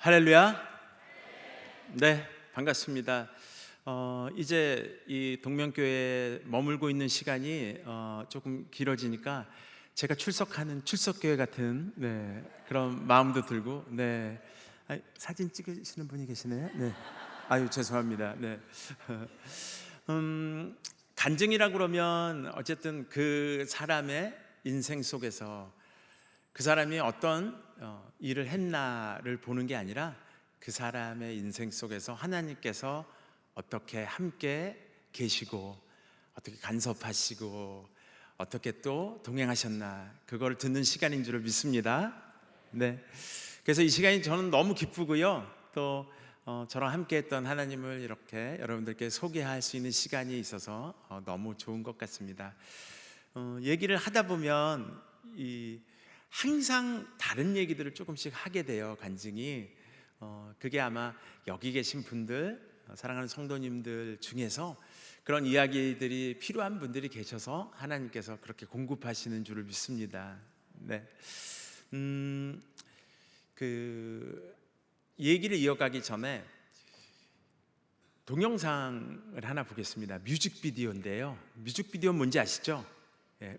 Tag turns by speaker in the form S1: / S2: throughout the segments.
S1: 할렐루야. 네, 반갑습니다. 이제 이 동명교회에 머물고 있는 시간이 조금 길어지니까 제가 출석하는 출석교회 같은 그런 마음도 들고, 사진 찍으시는 분이 계시네요. 아유, 죄송합니다. 간증이라 그러면 어쨌든 그 사람의 인생 속에서 그 사람이 어떤 일을 했나를 보는 게 아니라 그 사람의 인생 속에서 하나님께서 어떻게 함께 계시고 어떻게 간섭하시고 어떻게 또 동행하셨나, 그걸 듣는 시간인 줄 믿습니다. 그래서 이 시간이 저는 너무 기쁘고요, 또 저랑 함께 했던 하나님을 이렇게 여러분들께 소개할 수 있는 시간이 있어서 너무 좋은 것 같습니다. 얘기를 하다 보면 항상 다른 얘기들을 조금씩 하게 돼요. 간증이 그게 아마 여기 계신 분들, 사랑하는 성도님들 중에서 그런 이야기들이 필요한 분들이 계셔서 하나님께서 그렇게 공급하시는 줄을 믿습니다. 그 얘기를 이어가기 전에 동영상을 하나 보겠습니다. 뮤직비디오인데요. 뮤직비디오 뭔지 아시죠?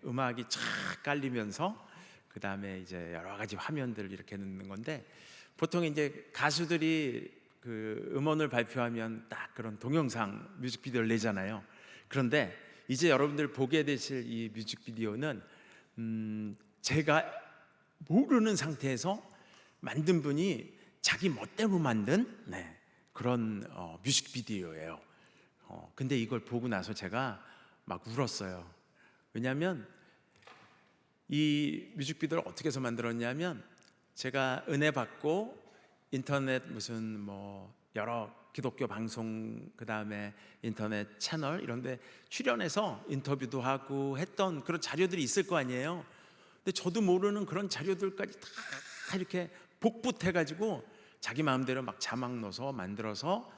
S1: 음악이 쫙 깔리면서 그 다음에 이제 여러 가지 화면들을 이렇게 넣는 건데, 보통 이제 가수들이 그 음원을 발표하면 딱 그런 동영상 뮤직비디오를 내잖아요. 그런데 이제 여러분들 보게 되실 이 뮤직비디오는 제가 모르는 상태에서 만든 분이 자기 멋대로 만든 그런 뮤직비디오예요. 근데 이걸 보고 나서 제가 막 울었어요. 왜냐하면 이 뮤직비디오를 어떻게 해서 만들었냐면, 제가 은혜 받고 인터넷 무슨 여러 기독교 방송, 그 다음에 인터넷 채널 이런 데 출연해서 인터뷰도 하고 했던 그런 자료들이 있을 거 아니에요. 근데 저도 모르는 그런 자료들까지 다 이렇게 복붙해가지고 자기 마음대로 막 자막 넣어서 만들어서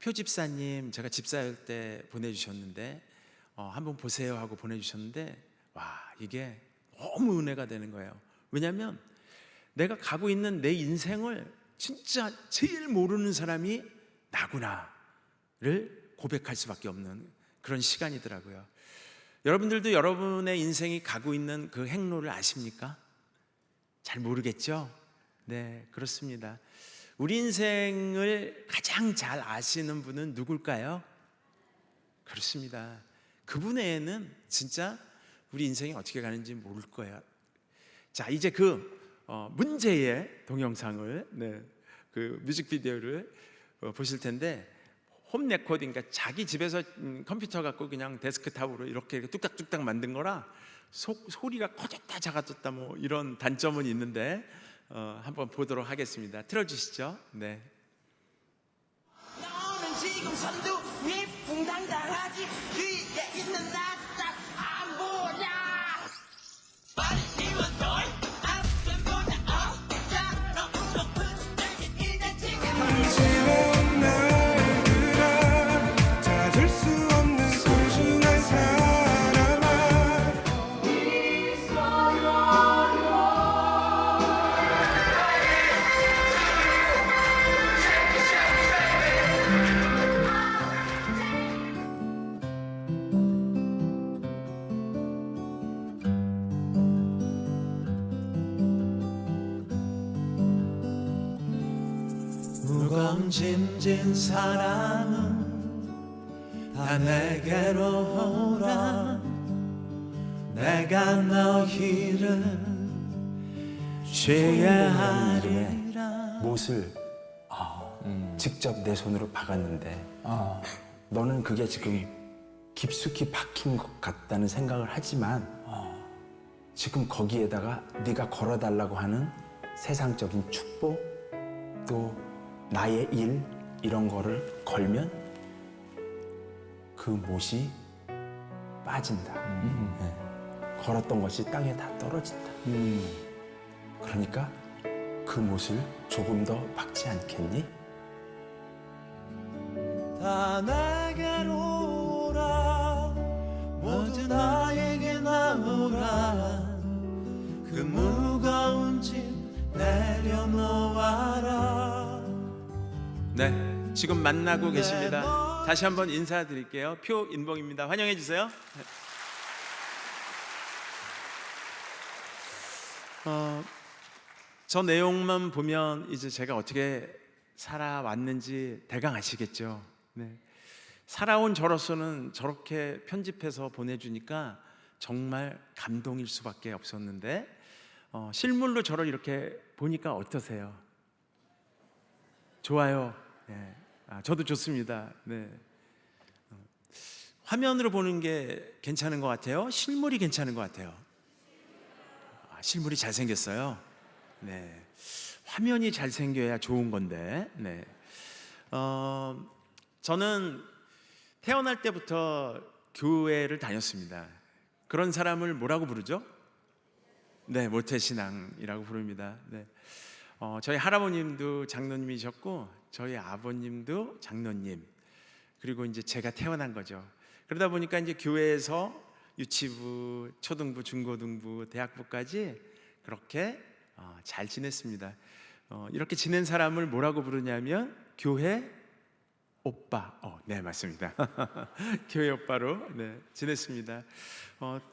S1: 표집사님, 제가 집사할 때 보내주셨는데 한번 보세요 하고 보내주셨는데, 와, 이게 너무 은혜가 되는 거예요. 왜냐하면 내가 가고 있는 내 인생을 진짜 제일 모르는 사람이 나구나를 고백할 수밖에 없는 그런 시간이더라고요. 여러분들도 여러분의 인생이 가고 있는 그 행로를 아십니까? 잘 모르겠죠? 네, 그렇습니다. 우리 인생을 가장 잘 아시는 분은 누굴까요? 그렇습니다. 그분 외에는 진짜 우리 인생이 어떻게 가는지 모를 거예요. 자, 이제 그 문제의 동영상을, 그 뮤직비디오를 보실 텐데, 홈 레코딩, 그러니까 자기 집에서 컴퓨터 갖고 그냥 데스크탑으로 이렇게 뚝딱뚝딱 만든 거라 소리가 커졌다 작아졌다 이런 단점은 있는데 한번 보도록 하겠습니다. 틀어주시죠.
S2: 너는 지금 선두 위풍당당하지, 뒤에 있는 나딱 안 보냐. 빨리 힘은 널 앞서보자. 자, 너무 높은 대신 이제 지금
S3: 한심한 날들아, 찾을 수 없는 소중한 사람아.
S1: 무거운 짐진 사람은 다 내게로 오라. 내가 너희를 치유하리라.
S4: 못을 직접 내 손으로 박았는데 너는 그게 지금 깊숙이 박힌 것 같다는 생각을 하지만 지금 거기에다가 네가 걸어달라고 하는 세상적인 축복, 또 나의 일, 이런 거를 걸면 그 못이 빠진다. 걸었던 것이 땅에 다 떨어진다. 그러니까 그 못을 조금 더 박지 않겠니?
S1: 다 내게로 오라. 모두 나에게 나오라. 그 무거운 짐 내려놓아라. 네, 지금 만나고 계십니다. 다시 한번 인사드릴게요. 표인봉입니다. 환영해 주세요. 저 내용만 보면 이제 제가 어떻게 살아왔는지 대강 아시겠죠. 네. 살아온 저로서는 저렇게 편집해서 보내주니까 정말 감동일 수밖에 없었는데 실물로 저를 이렇게 보니까 어떠세요? 좋아요. 네. 저도 좋습니다. 네. 화면으로 보는 게 괜찮은 것 같아요? 실물이 괜찮은 것 같아요? 실물이 잘생겼어요. 네. 화면이 잘생겨야 좋은 건데. 네. 저는 태어날 때부터 교회를 다녔습니다. 그런 사람을 뭐라고 부르죠? 네, 모태신앙이라고 부릅니다. 네. 저희 할아버님도 장로님이셨고 저희 아버님도 장로님, 그리고 이제 제가 태어난 거죠. 그러다 보니까 이제 교회에서 유치부, 초등부, 중고등부, 대학부까지 그렇게 잘 지냈습니다. 이렇게 지낸 사람을 뭐라고 부르냐면 교회 오빠. 네, 맞습니다. 교회 오빠로 네, 지냈습니다.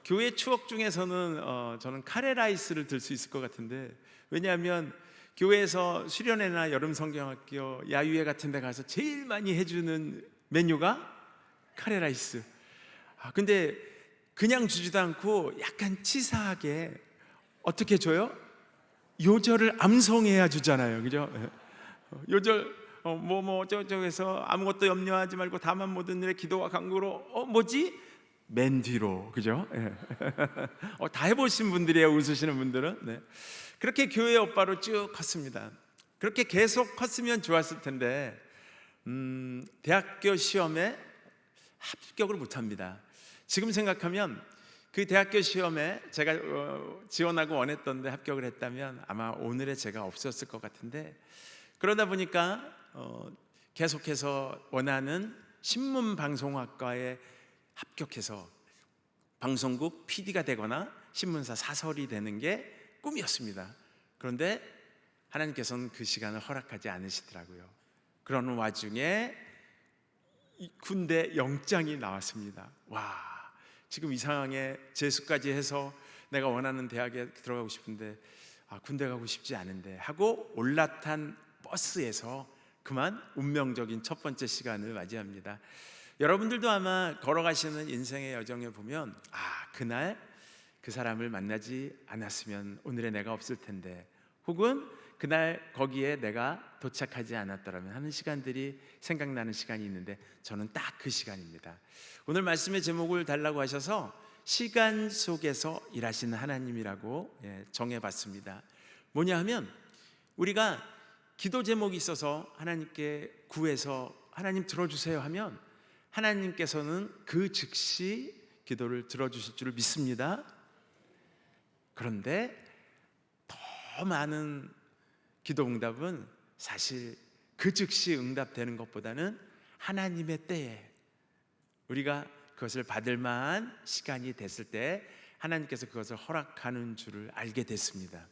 S1: 교회 추억 중에서는 저는 카레라이스를 들 수 있을 것 같은데, 왜냐하면 교회에서 수련회나 여름 성경학교, 야유회 같은 데 가서 제일 많이 해주는 메뉴가 카레라이스. 근데 그냥 주지도 않고 약간 치사하게 어떻게 줘요? 요절을 암송해야 주잖아요. 그죠? 요절 저쪽에서 아무것도 염려하지 말고 다만 모든 일에 기도와 간구로 뭐지? 맨 뒤로. 그죠? 다 해보신 분들이에요. 웃으시는 분들은. 네. 그렇게 교회 오빠로 쭉 컸습니다. 그렇게 계속 컸으면 좋았을 텐데 대학교 시험에 합격을 못합니다. 지금 생각하면 그 대학교 시험에 제가 지원하고 원했던데 합격을 했다면 아마 오늘의 제가 없었을 것 같은데, 그러다 보니까 계속해서 원하는 신문방송학과에 합격해서 방송국 PD가 되거나 신문사 사설이 되는 게 꿈이었습니다. 그런데 하나님께서는 그 시간을 허락하지 않으시더라고요. 그러는 와중에 군대 영장이 나왔습니다. 와, 지금 이 상황에 재수까지 해서 내가 원하는 대학에 들어가고 싶은데 군대 가고 싶지 않은데 하고 올라탄 버스에서 그만 운명적인 첫 번째 시간을 맞이합니다. 여러분들도 아마 걸어가시는 인생의 여정에 보면 그날 그 사람을 만나지 않았으면 오늘의 내가 없을 텐데, 혹은 그날 거기에 내가 도착하지 않았더라면 하는 시간들이 생각나는 시간이 있는데, 저는 딱 그 시간입니다. 오늘 말씀의 제목을 달라고 하셔서 시간 속에서 일하시는 하나님이라고 정해봤습니다. 뭐냐 하면, 우리가 기도 제목이 있어서 하나님께 구해서 하나님 들어주세요 하면 하나님께서는 그 즉시 기도를 들어주실 줄 믿습니다. 그런데 더 많은 기도 응답은 사실 그 즉시 응답되는 것보다는 하나님의 때에 우리가 그것을 받을 만한 시간이 됐을 때 하나님께서 그것을 허락하는 줄을 알게 됐습니다.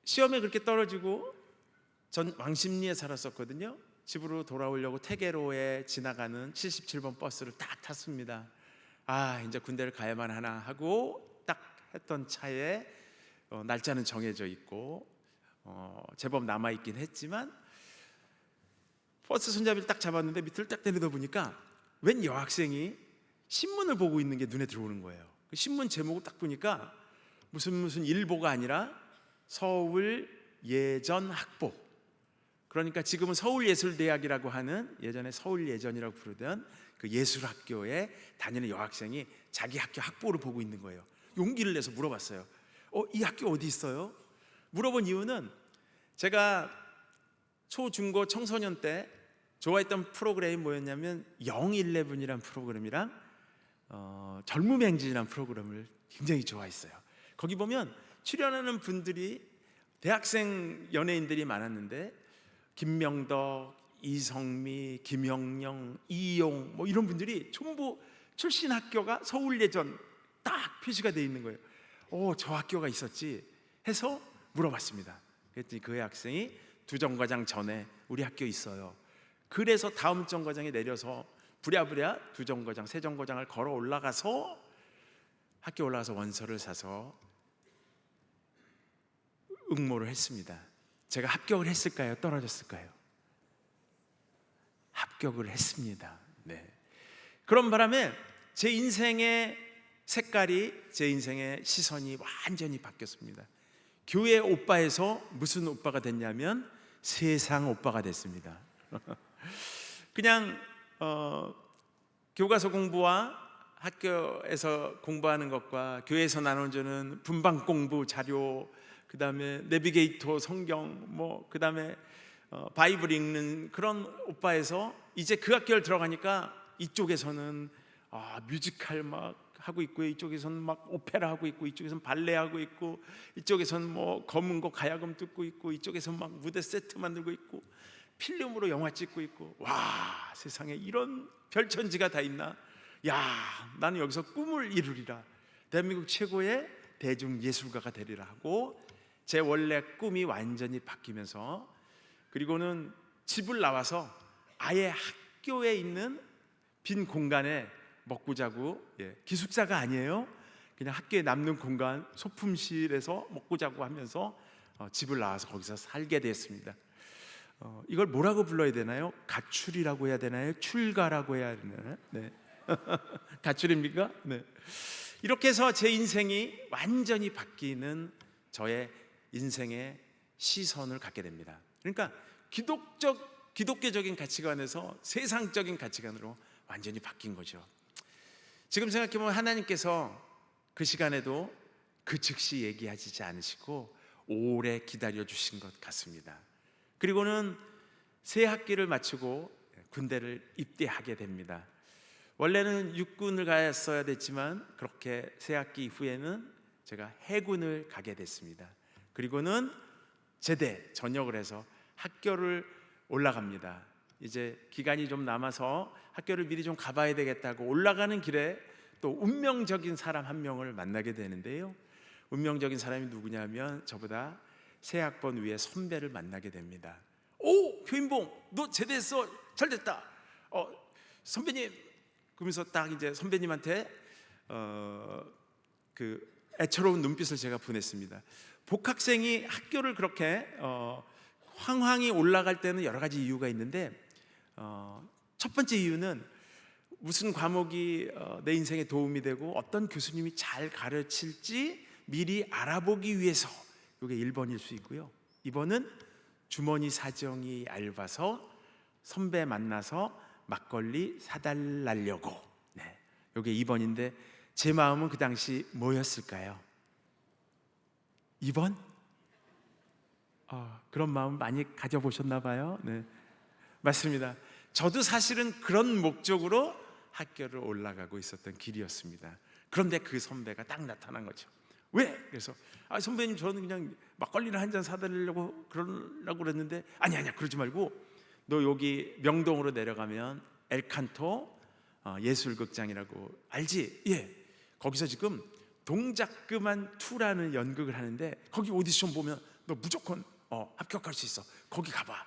S1: 시험에 그렇게 떨어지고 전 왕십리에 살았었거든요. 집으로 돌아오려고 태계로에 지나가는 77번 버스를 딱 탔습니다. 이제 군대를 가야만 하나 하고 딱 했던 차에 날짜는 정해져 있고 제법 남아있긴 했지만 버스 손잡이를 딱 잡았는데 밑을 딱 내려다 보니까 웬 여학생이 신문을 보고 있는 게 눈에 들어오는 거예요. 그 신문 제목을 딱 보니까 무슨 일보가 아니라 서울 예전 학보, 그러니까 지금은 서울예술대학이라고 하는, 예전에 서울예전이라고 부르던 그 예술학교에 다니는 여학생이 자기 학교 학보를 보고 있는 거예요. 용기를 내서 물어봤어요. 이 학교 어디 있어요? 물어본 이유는 제가 초, 중고, 청소년 때 좋아했던 프로그램이 뭐였냐면 영일레븐이란 프로그램이랑 젊음의 행진이란 프로그램을 굉장히 좋아했어요. 거기 보면 출연하는 분들이 대학생 연예인들이 많았는데 김명덕, 이성미, 김영영, 이용 이런 분들이 전부 출신 학교가 서울예전 딱 표시가 되어 있는 거예요. 저 학교가 있었지 해서 물어봤습니다. 그랬더니 그 학생이 두 정거장 전에 우리 학교 있어요. 그래서 다음 정거장에 내려서 부랴부랴 두 정거장, 세 정거장을 걸어 올라가서 학교 올라가서 원서를 사서 응모를 했습니다. 제가 합격을 했을까요? 떨어졌을까요? 합격을 했습니다. 네. 그런 바람에 제 인생의 색깔이, 제 인생의 시선이 완전히 바뀌었습니다. 교회 오빠에서 무슨 오빠가 됐냐면 세상 오빠가 됐습니다. 그냥 교과서 공부와 학교에서 공부하는 것과 교회에서 나눠주는 분방 공부 자료, 그 다음에 내비게이터 성경, 그 다음에 바이블 읽는 그런 오빠에서 이제 그 학교를 들어가니까 이쪽에서는 뮤지컬 막 하고 있고, 이쪽에서는 막 오페라 하고 있고, 이쪽에서는 발레 하고 있고, 이쪽에서는 뭐 검은 거 가야금 뜯고 있고, 이쪽에서는 막 무대 세트 만들고 있고, 필름으로 영화 찍고 있고, 와, 세상에 이런 별천지가 다 있나? 야, 나는 여기서 꿈을 이루리라, 대한민국 최고의 대중 예술가가 되리라 하고 제 원래 꿈이 완전히 바뀌면서, 그리고는 집을 나와서 아예 학교에 있는 빈 공간에 먹고 자고, 기숙사가 아니에요. 그냥 학교에 남는 공간, 소품실에서 먹고 자고 하면서 집을 나와서 거기서 살게 됐습니다. 이걸 뭐라고 불러야 되나요? 가출이라고 해야 되나요? 출가라고 해야 되나요? 네. 가출입니까? 네. 이렇게 해서 제 인생이 완전히 바뀌는 저의 인생의 시선을 갖게 됩니다. 그러니까 기독교적인 가치관에서 세상적인 가치관으로 완전히 바뀐 거죠. 지금 생각해보면 하나님께서 그 시간에도 그 즉시 얘기하시지 않으시고 오래 기다려 주신 것 같습니다. 그리고는 새 학기를 마치고 군대를 입대하게 됩니다. 원래는 육군을 갔어야 됐지만 그렇게 새 학기 이후에는 제가 해군을 가게 됐습니다. 그리고는 제대 전역을 해서 학교를 올라갑니다. 이제 기간이 좀 남아서 학교를 미리 좀 가봐야 되겠다고 올라가는 길에 또 운명적인 사람 한 명을 만나게 되는데요. 운명적인 사람이 누구냐면 저보다 세 학번 위에 선배를 만나게 됩니다. 오, 효인봉, 너 제대했어, 잘 됐다. 선배님, 그러면서 딱 이제 선배님한테 그 애처로운 눈빛을 제가 보냈습니다. 복학생이 학교를 그렇게 황황히 올라갈 때는 여러 가지 이유가 있는데, 첫 번째 이유는 무슨 과목이 내 인생에 도움이 되고 어떤 교수님이 잘 가르칠지 미리 알아보기 위해서, 이게 1번일 수 있고요. 2번은 주머니 사정이 얇아서 선배 만나서 막걸리 사달라려고. 네, 이게 2번인데 제 마음은 그 당시 뭐였을까요? 2번? 그런 마음 많이 가져보셨나 봐요. 네, 맞습니다. 저도 사실은 그런 목적으로 학교를 올라가고 있었던 길이었습니다. 그런데 그 선배가 딱 나타난 거죠. 왜? 그래서 선배님, 저는 그냥 막걸리를 한 잔 사드리려고 그러려고 그랬는데, 아니야 그러지 말고 너 여기 명동으로 내려가면 엘칸토 예술극장이라고 알지? 예, 거기서 지금 동작그만 2라는 연극을 하는데 거기 오디션 보면 너 무조건 합격할 수 있어. 거기 가봐.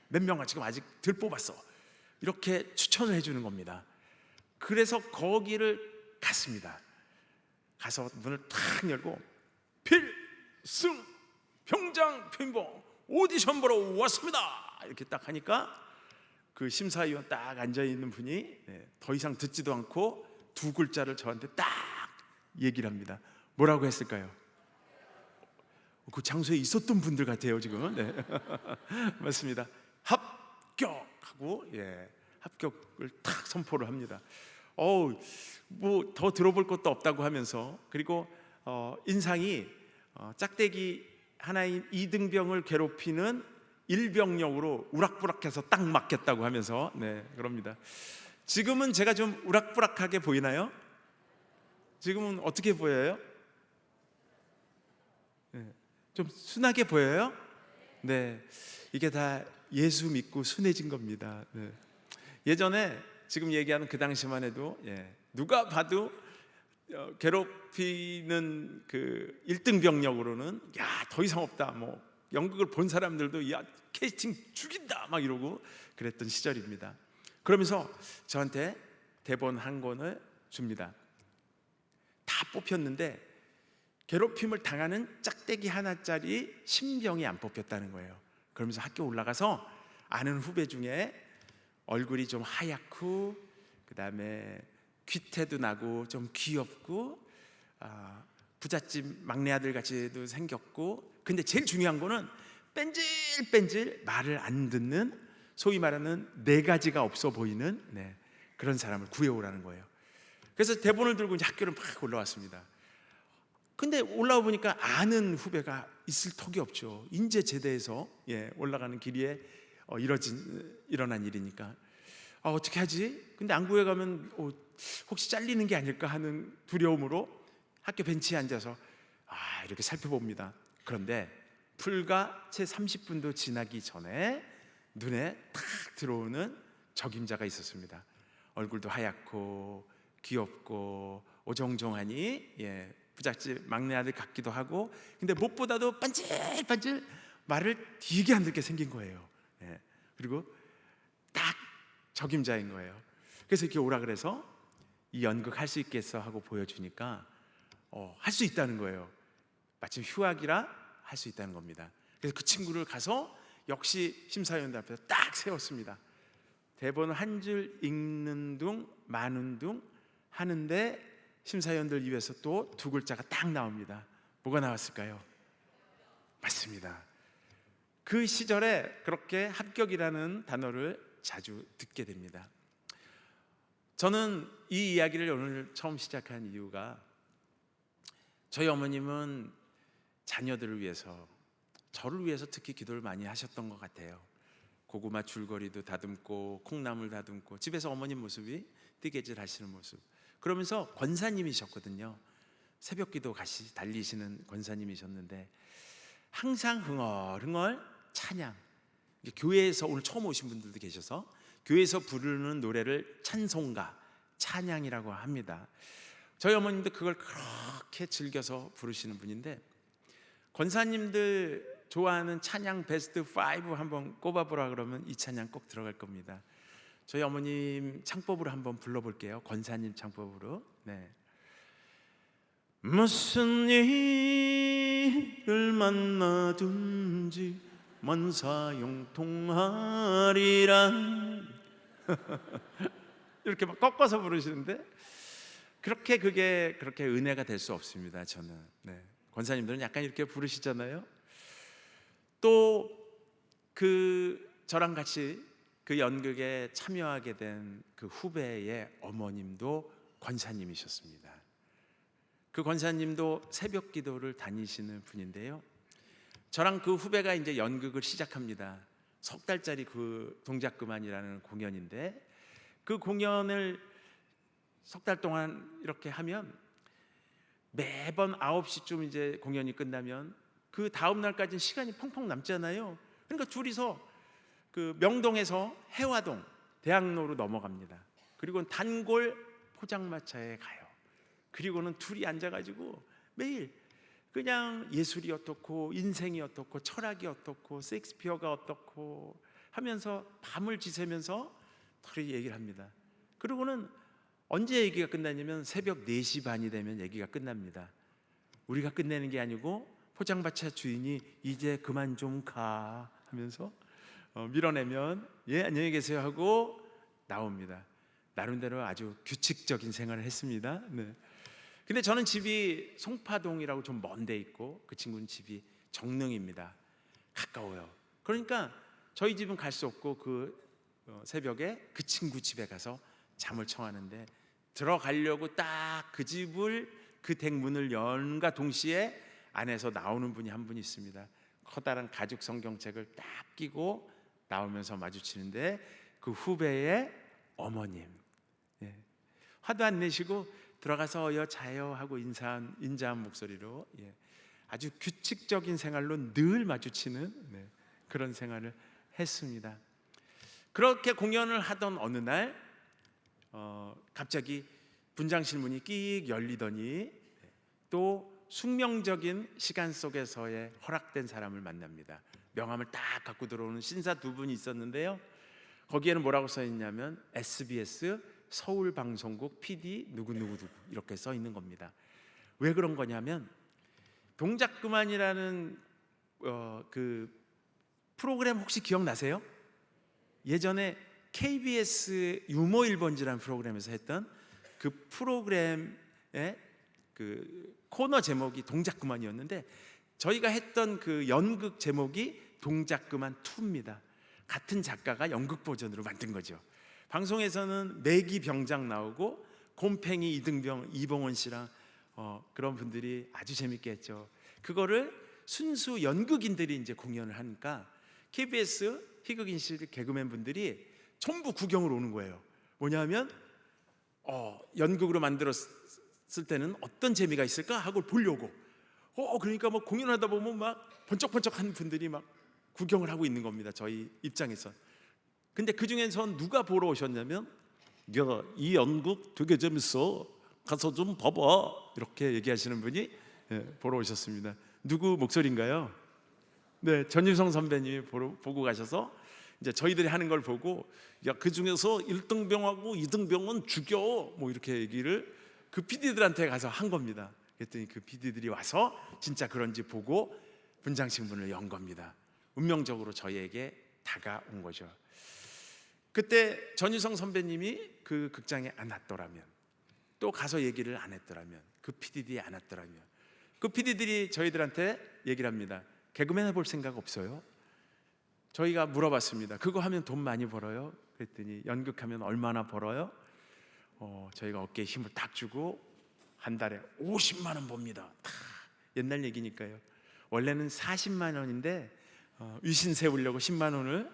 S1: 몇 명을 지금 아직 덜 뽑았어. 이렇게 추천을 해주는 겁니다. 그래서 거기를 갔습니다. 가서 문을 탁 열고 필승 병장 표인봉 오디션 보러 왔습니다. 이렇게 딱 하니까 그 심사위원 딱 앉아있는 분이 더 이상 듣지도 않고 2글자를 저한테 딱 얘기를 합니다. 뭐라고 했을까요? 그 장소에 있었던 분들 같아요 지금. 네. 맞습니다. 합격하고 합격을 탁 선포를 합니다. 뭐 더 들어볼 것도 없다고 하면서, 그리고 인상이 짝대기 하나인 이등병을 괴롭히는 일병력으로 우락부락해서 딱 맞겠다고 하면서 그럽니다. 지금은 제가 좀 우락부락하게 보이나요? 지금은 어떻게 보여요? 좀 순하게 보여요? 네, 이게 다 예수 믿고 순해진 겁니다. 네. 예전에 지금 얘기하는 그 당시만 해도 누가 봐도 괴롭히는 그 1등 병력으로는 더 이상 없다, 뭐 연극을 본 사람들도 야 캐스팅 죽인다 막 이러고 그랬던 시절입니다. 그러면서 저한테 대본 한 권을 줍니다. 다 뽑혔는데 괴롭힘을 당하는 짝대기 하나짜리 신병이 안 뽑혔다는 거예요. 그러면서 학교 올라가서 아는 후배 중에 얼굴이 좀 하얗고 그다음에 귀태도 나고 좀 귀엽고 부잣집 막내 아들 같이도 생겼고, 근데 제일 중요한 거는 뺀질뺀질 말을 안 듣는, 소위 말하는 네 가지가 없어 보이는 그런 사람을 구해오라는 거예요. 그래서 대본을 들고 이제 학교를 막 올라왔습니다. 근데 올라와 보니까 아는 후배가 있을 턱이 없죠. 인제 제대해서 올라가는 길에 일어난 일이니까 어떻게 하지? 근데 안 구해가면 혹시 잘리는 게 아닐까 하는 두려움으로 학교 벤치에 앉아서 이렇게 살펴봅니다. 그런데 불과 채 30분도 지나기 전에 눈에 탁 들어오는 적임자가 있었습니다. 얼굴도 하얗고 귀엽고 오정정하니 부잣집 막내 아들 같기도 하고, 근데 무엇보다도 반질반질 말을 되게 안 듣게 생긴 거예요. 그리고 딱 적임자인 거예요. 그래서 이렇게 오라 그래서 이 연극 할 수 있겠어 하고 보여주니까 할 수 있다는 거예요. 마침 휴학이라 할 수 있다는 겁니다. 그래서 그 친구를 가서 역시 심사위원들 앞에서 딱 세웠습니다. 대본 한 줄 읽는 둥 마는 둥 하는데 심사위원들 입에서 또 두 글자가 딱 나옵니다. 뭐가 나왔을까요? 맞습니다. 그 시절에 그렇게 합격이라는 단어를 자주 듣게 됩니다. 저는 이 이야기를 오늘 처음 시작한 이유가, 저희 어머님은 자녀들을 위해서, 저를 위해서 특히 기도를 많이 하셨던 것 같아요. 고구마 줄거리도 다듬고 콩나물 다듬고, 집에서 어머님 모습이 뜨개질 하시는 모습. 그러면서 권사님이셨거든요. 새벽기도 같이 달리시는 권사님이셨는데 항상 흥얼흥얼 찬양, 교회에서, 오늘 처음 오신 분들도 계셔서 교회에서 부르는 노래를 찬송가, 찬양이라고 합니다. 저희 어머님도 그걸 그렇게 즐겨서 부르시는 분인데, 권사님들 좋아하는 찬양 베스트 5 한번 꼽아보라 그러면 이 찬양 꼭 들어갈 겁니다. 저희 어머님 창법으로 한번 불러볼게요. 권사님 창법으로. 무슨 일을 만나든지 만사용통하리라 이렇게 막 꺾어서 부르시는데, 그게 그렇게 은혜가 될 수 없습니다. 저는. 권사님들은 약간 이렇게 부르시잖아요. 또 저랑 같이 그 연극에 참여하게 된 그 후배의 어머님도 권사님이셨습니다. 그 권사님도 새벽 기도를 다니시는 분인데요. 저랑 그 후배가 이제 연극을 시작합니다. 석 달짜리 그 동작그만이라는 공연인데, 그 공연을 석 달 동안 이렇게 하면 매번 9시쯤 이제 공연이 끝나면 그 다음 날까지는 시간이 펑펑 남잖아요. 그러니까 둘이서 그 명동에서 해화동 대학로로 넘어갑니다. 그리고 단골 포장마차에 가요. 그리고는 둘이 앉아가지고 매일 그냥 예술이 어떻고 인생이 어떻고 철학이 어떻고 셰익스피어가 어떻고 하면서 밤을 지새면서 둘이 얘기를 합니다. 그리고는 언제 얘기가 끝나냐면 새벽 4시 반이 되면 얘기가 끝납니다. 우리가 끝내는 게 아니고 포장마차 주인이 이제 그만 좀 가 하면서 밀어내면 안녕히 계세요 하고 나옵니다. 나름대로 아주 규칙적인 생활을 했습니다. 근데 저는 집이 송파동이라고 좀 먼 데 있고, 그 친구는 집이 정릉입니다. 가까워요. 그러니까 저희 집은 갈 수 없고 그 새벽에 그 친구 집에 가서 잠을 청하는데, 들어가려고 딱 그 집을, 그 댁문을 연과 동시에 안에서 나오는 분이 한 분 있습니다. 커다란 가죽 성경책을 딱 끼고 나오면서 마주치는데 그 후배의 어머님, 화도 안 내시고 들어가서 자요 하고 인자한 목소리로 아주 규칙적인 생활로 늘 마주치는 그런 생활을 했습니다. 그렇게 공연을 하던 어느 날 갑자기 분장실 문이 끽 열리더니 또 숙명적인 시간 속에서의 허락된 사람을 만납니다. 명함을 딱 갖고 들어오는 신사 두 분이 있었는데요. 거기에는 뭐라고 써 있냐면 SBS 서울방송국 PD 누구누구 이렇게 써 있는 겁니다. 왜 그런 거냐면 동작 그만이라는 그 프로그램 혹시 기억나세요? 예전에 KBS 유머 1번지라는 프로그램에서 했던 그 프로그램의 그 코너 제목이 동작 그만이었는데 저희가 했던 그 연극 제목이 동작 그만 2입니다. 같은 작가가 연극 버전으로 만든 거죠. 방송에서는 매기 병장 나오고 곰팽이 이등병 이봉원 씨랑 그런 분들이 아주 재밌게 했죠. 그거를 순수 연극인들이 이제 공연을 하니까 KBS 희극인실 개그맨 분들이 전부 구경을 오는 거예요. 뭐냐면 연극으로 만들었을 때는 어떤 재미가 있을까 하고 보려고. 그러니까 뭐 공연하다 보면 막 번쩍번쩍한 분들이 막 구경을 하고 있는 겁니다. 저희 입장에서. 근데 그 중에서 누가 보러 오셨냐면 야, 이 연극 되게 재밌어. 가서 좀 봐봐. 이렇게 얘기하시는 분이 보러 오셨습니다. 누구 목소리인가요? 네, 전유성 선배님이 보고 가셔서 이제 저희들이 하는 걸 보고 야, 그 중에서 1등병하고 2등병은 죽여. 뭐 이렇게 얘기를 그 PD들한테 가서 한 겁니다. 그랬더니 그 PD들이 와서 진짜 그런지 보고 분장신문을 연 겁니다. 운명적으로 저희에게 다가온 거죠. 그때 전유성 선배님이 그 극장에 안 왔더라면, 또 가서 얘기를 안 했더라면, 그 PD들이 안 왔더라면, 그 PD들이 저희들한테 얘기를 합니다. 개그맨 해볼 생각 없어요? 저희가 물어봤습니다. 그거 하면 돈 많이 벌어요? 그랬더니 연극하면 얼마나 벌어요? 저희가 어깨에 힘을 딱 주고 한 달에 50만 원 법니다. 옛날 얘기니까요. 원래는 40만 원인데 위신 세우려고 10만 원을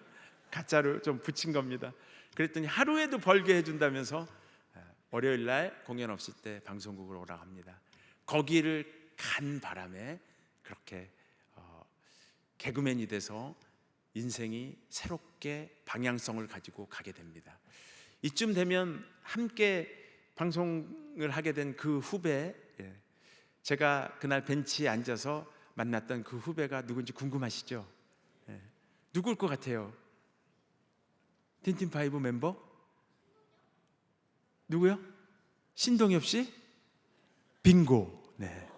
S1: 가짜로 좀 붙인 겁니다. 그랬더니 하루에도 벌게 해준다면서 월요일 날 공연 없을 때 방송국으로 오라고 합니다. 거기를 간 바람에 그렇게 개그맨이 돼서 인생이 새롭게 방향성을 가지고 가게 됩니다. 이쯤 되면 함께 방송을 하게 된 그 후배, 제가 그날 벤치에 앉아서 만났던 그 후배가 누군지 궁금하시죠? 누굴 것 같아요? 틴틴파이브 멤버? 누구요? 신동엽 씨? 빙고. 네.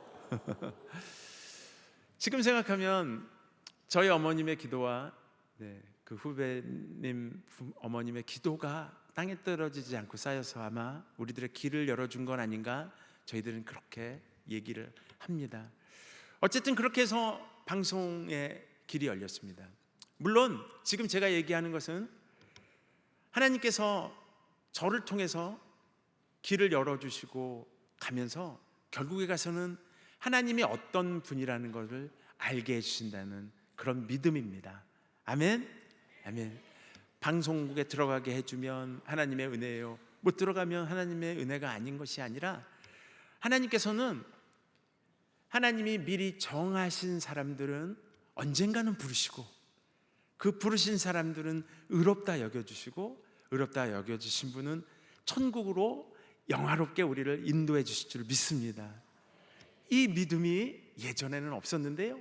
S1: 지금 생각하면 저희 어머님의 기도와 그 후배님 어머님의 기도가 땅에 떨어지지 않고 쌓여서 아마 우리들의 길을 열어준 건 아닌가, 저희들은 그렇게 얘기를 합니다. 어쨌든 그렇게 해서 방송의 길이 열렸습니다. 물론 지금 제가 얘기하는 것은 하나님께서 저를 통해서 길을 열어주시고 가면서 결국에 가서는 하나님이 어떤 분이라는 것을 알게 해주신다는 그런 믿음입니다. 아멘? 아멘. 방송국에 들어가게 해주면 하나님의 은혜예요. 못 들어가면 하나님의 은혜가 아닌 것이 아니라 하나님께서는 하나님이 미리 정하신 사람들은 언젠가는 부르시고 그 부르신 사람들은 의롭다 여겨주시고 의롭다 여겨주신 분은 천국으로 영화롭게 우리를 인도해 주실 줄 믿습니다. 이 믿음이 예전에는 없었는데요,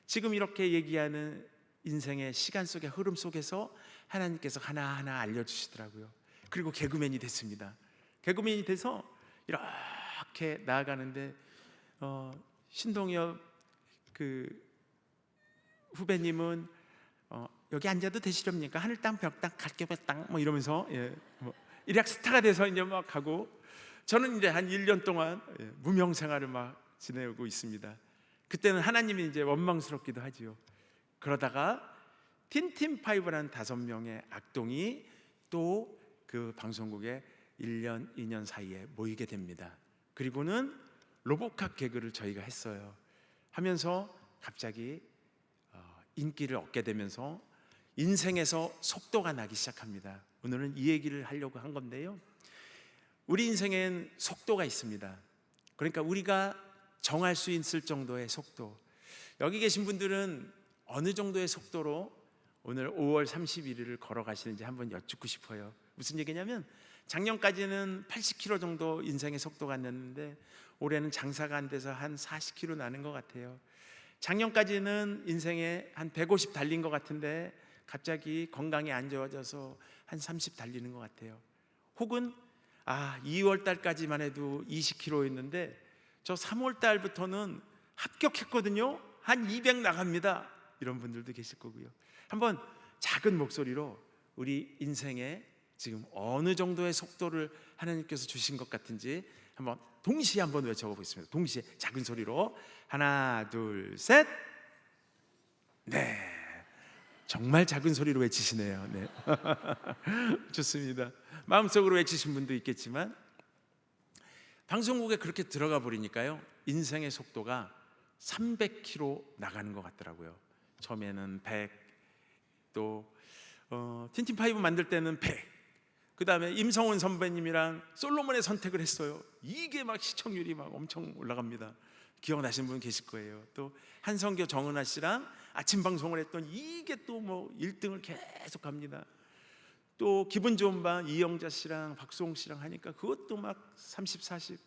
S1: 지금 이렇게 얘기하는 인생의 시간 속의 흐름 속에서 하나님께서 하나하나 알려주시더라고요. 그리고 개그맨이 됐습니다. 개그맨이 돼서 이렇게 나아가는데 신동엽 그 후배님은 여기 앉아도 되시렵니까? 하늘 땅, 벽 땅, 갈개별 땅 뭐 이러면서 일약 스타가 돼서 이제 막 가고, 저는 이제 한 1년 동안 무명 생활을 막 지내고 있습니다. 그때는 하나님이 이제 원망스럽기도 하지요. 그러다가 틴틴파이브라는 5명의 악동이 또 그 방송국에 1년, 2년 사이에 모이게 됩니다. 그리고는 로보캅 개그를 저희가 했어요. 하면서 갑자기 인기를 얻게 되면서 인생에서 속도가 나기 시작합니다. 오늘은 이 얘기를 하려고 한 건데요, 우리 인생엔 속도가 있습니다. 그러니까 우리가 정할 수 있을 정도의 속도, 여기 계신 분들은 어느 정도의 속도로 오늘 5월 31일을 걸어가시는지 한번 여쭙고 싶어요. 무슨 얘기냐면 작년까지는 80km 정도 인생의 속도가 났는데 올해는 장사가 안 돼서 한 40km 나는 것 같아요. 작년까지는 인생에 한 150 달린 것 같은데 갑자기 건강이 안 좋아져서 한 30 달리는 것 같아요. 혹은 2월 달까지만 해도 20km였는데 저 3월 달부터는 합격했거든요. 한 200 나갑니다. 이런 분들도 계실 거고요. 한번 작은 목소리로 우리 인생에 지금 어느 정도의 속도를 하나님께서 주신 것 같은지 한번 동시에 한번 외쳐보겠습니다. 동시에 작은 소리로 하나 둘 셋. 네, 정말 작은 소리로 외치시네요. 네. 좋습니다. 마음속으로 외치신 분도 있겠지만 방송국에 그렇게 들어가 버리니까요, 인생의 속도가 300km 나가는 것 같더라고요. 처음에는 100, 또 틴틴파이브 만들 때는 100, 그 다음에 임성훈 선배님이랑 솔로몬의 선택을 했어요. 이게 막 시청률이 막 엄청 올라갑니다. 기억나시는 분 계실 거예요. 또 한성교 정은아 씨랑 아침 방송을 했던 이게 또 뭐 1등을 계속 합니다. 또 기분 좋은 밤 이영자 씨랑 박수홍 씨랑 하니까 그것도 막 30, 40.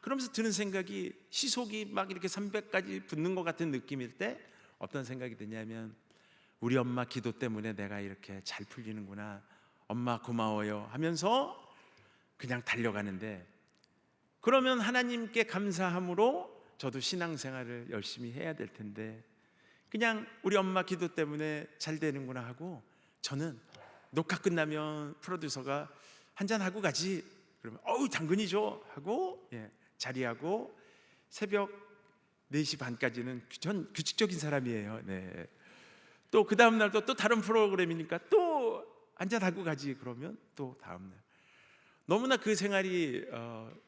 S1: 그러면서 드는 생각이, 시속이 막 이렇게 300까지 붙는 것 같은 느낌일 때 어떤 생각이 드냐면, 우리 엄마 기도 때문에 내가 이렇게 잘 풀리는구나, 엄마 고마워요 하면서 그냥 달려가는데, 그러면 하나님께 감사함으로 저도 신앙생활을 열심히 해야 될 텐데 그냥 우리 엄마 기도 때문에 잘 되는구나 하고, 저는 녹화 끝나면 프로듀서가 한잔하고 가지 그러면 당근이죠 하고 자리하고 새벽 4시 반까지는 전 규칙적인 사람이에요. 네. 또 그 다음 날도 또 다른 프로그램이니까 또 한잔하고 가지 그러면 또 다음 날. 너무나 그 생활이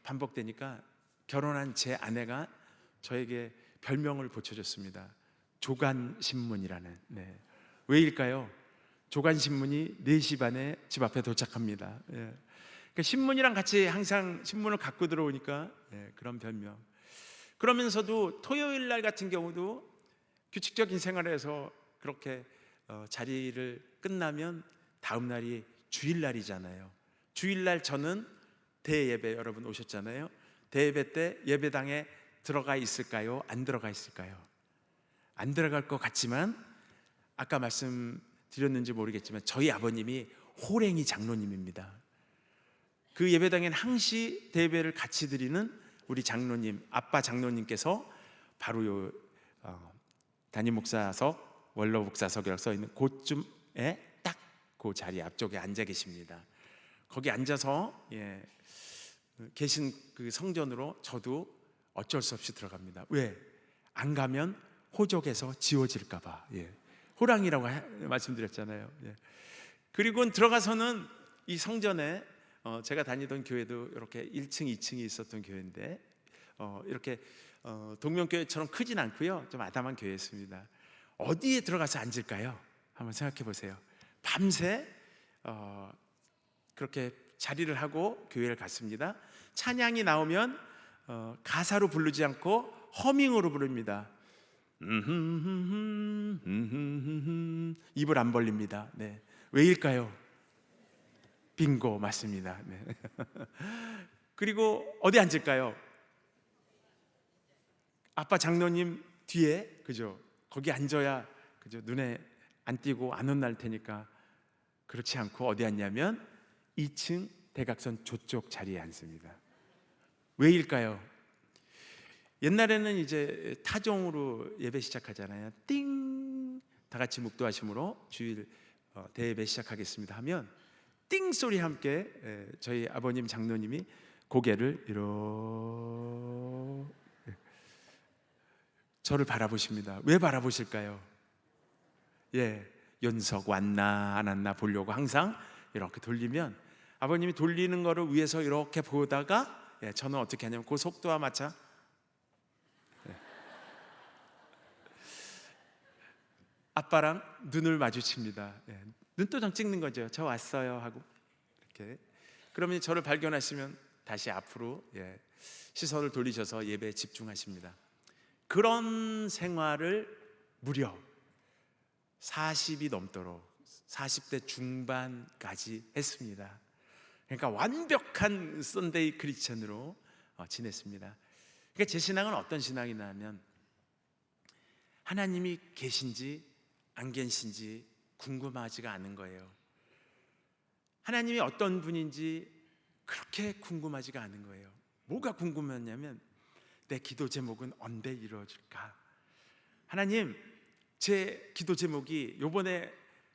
S1: 반복되니까 결혼한 제 아내가 저에게 별명을 붙여줬습니다. 조간신문이라는. 네. 왜일까요? 조간신문이 4시 반에 집 앞에 도착합니다. 그러니까 신문이랑 같이 항상 신문을 갖고 들어오니까 그런 별명. 그러면서도 토요일 날 같은 경우도 규칙적인 생활에서 그렇게 자리를 끝나면 다음 날이 주일날이잖아요. 주일날 저는 대예배, 여러분 오셨잖아요. 대예배 때 예배당에 들어가 있을까요? 안 들어가 있을까요? 안 들어갈 것 같지만 아까 말씀드렸는지 모르겠지만 저희 아버님이 호랭이 장로님입니다. 그 예배당에는 항시 대예배를 같이 드리는 우리 장로님, 아빠 장로님께서 바로 요 담임 목사석, 원로 목사석이라고 써 있는 그쯤에 딱 그 자리 앞쪽에 앉아 계십니다. 거기 앉아서 계신 그 성전으로 저도 어쩔 수 없이 들어갑니다. 왜? 안 가면 호적에서 지워질까 봐. 호랑이라고 말씀드렸잖아요. 그리고 들어가서는 이 성전에 제가 다니던 교회도 이렇게 1층, 2층이 있었던 교회인데 이렇게 동명교회처럼 크진 않고요, 좀 아담한 교회였습니다. 어디에 들어가서 앉을까요? 한번 생각해 보세요. 밤새 그렇게 자리를 하고 교회를 갔습니다. 찬양이 나오면 가사로 부르지 않고 허밍으로 부릅니다. 입을 안 벌립니다. 네. 왜일까요? 빙고, 맞습니다. 네. 그리고 어디 앉을까요? 아빠 장로님 뒤에, 그죠? 거기 앉아야, 그죠? 눈에 안 띄고 안 혼날 테니까. 그렇지 않고 어디 앉냐면 2층 대각선 저쪽 자리에 앉습니다. 왜일까요? 옛날에는 이제 타종으로 예배 시작하잖아요. 띵! 다 같이 묵도하심으로 주일 대예배 시작하겠습니다 하면 띵 소리 함께 저희 아버님 장로님이 고개를 이렇게 저를 바라보십니다. 왜 바라보실까요? 연석 왔나 안 왔나 보려고 항상 이렇게 돌리면, 아버님이 돌리는 거를 위에서 이렇게 보다가 저는 어떻게 하냐면 그 속도와 맞춰 아빠랑 눈을 마주칩니다. 눈도장 찍는 거죠. 저 왔어요 하고 이렇게. 그러면 저를 발견하시면 다시 앞으로 시선을 돌리셔서 예배에 집중하십니다. 그런 생활을 무려 40이 넘도록 40대 중반까지 했습니다. 그러니까 완벽한 썬데이 크리스천으로 지냈습니다. 그러니까 제 신앙은 어떤 신앙이냐 하면 하나님이 계신지 안 계신지 궁금하지가 않은 거예요. 하나님이 어떤 분인지 그렇게 궁금하지가 않은 거예요. 뭐가 궁금했냐면 내 기도 제목은 언제 이루어질까? 하나님, 제 기도 제목이 요번에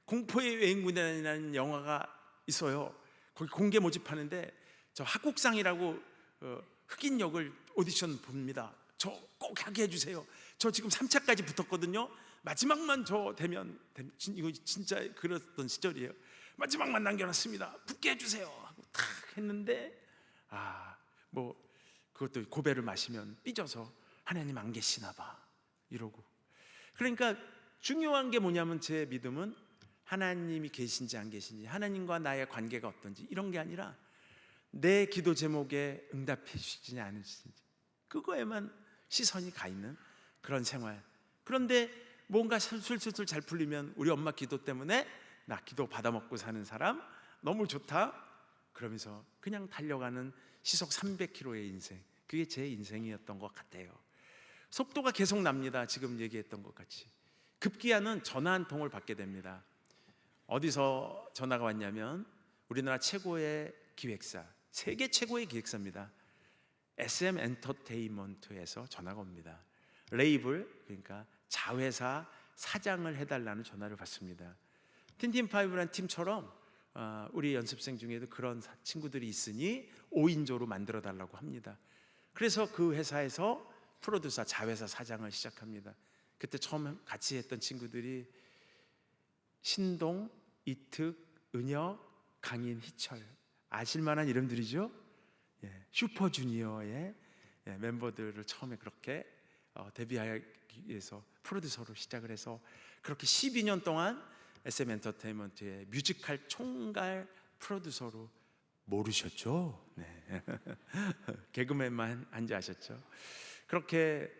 S1: 공포의 외인군이라는 영화가 있어요. 거기 공개 모집하는데 저 하국상이라고 흑인 역을 오디션 봅니다. 저 꼭 하게 해주세요. 저 지금 3차까지 붙었거든요. 마지막만 저 되면 이거 진짜 그랬던 시절이에요. 마지막만 남겨놨습니다. 붙게 해주세요 하고 탁 했는데 뭐 그것도 고배를 마시면 삐져서 하나님 안 계시나 봐 이러고. 그러니까 중요한 게 뭐냐면 제 믿음은 하나님이 계신지 안 계신지, 하나님과 나의 관계가 어떤지 이런 게 아니라 내 기도 제목에 응답해 주시지 않으신지 그거에만 시선이 가 있는 그런 생활. 그런데 뭔가 술술술 잘 풀리면 우리 엄마 기도 때문에 나 기도 받아먹고 사는 사람 너무 좋다 그러면서 그냥 달려가는 시속 300km의 인생, 그게 제 인생이었던 것 같아요. 속도가 계속 납니다. 지금 얘기했던 것 같이 급기야는 전화 한 통을 받게 됩니다. 어디서 전화가 왔냐면 우리나라 최고의 기획사, 세계 최고의 기획사입니다. SM 엔터테인먼트에서 전화가 옵니다. 레이블, 그러니까 자회사 사장을 해달라는 전화를 받습니다. 틴틴파이브라는 팀처럼 우리 연습생 중에도 그런 친구들이 있으니 5인조로 만들어 달라고 합니다. 그래서 그 회사에서 프로듀서 자회사 사장을 시작합니다. 그때 처음 같이 했던 친구들이 신동, 이특, 은혁, 강인, 희철, 아실만한 이름들이죠. 슈퍼주니어의 멤버들을 처음에 그렇게 데뷔하기 위해서 프로듀서로 시작을 해서 그렇게 12년 동안 SM 엔터테인먼트의 뮤지컬 총괄 프로듀서로 모르셨죠? 네. 개그맨만 한지 아셨죠? 그렇게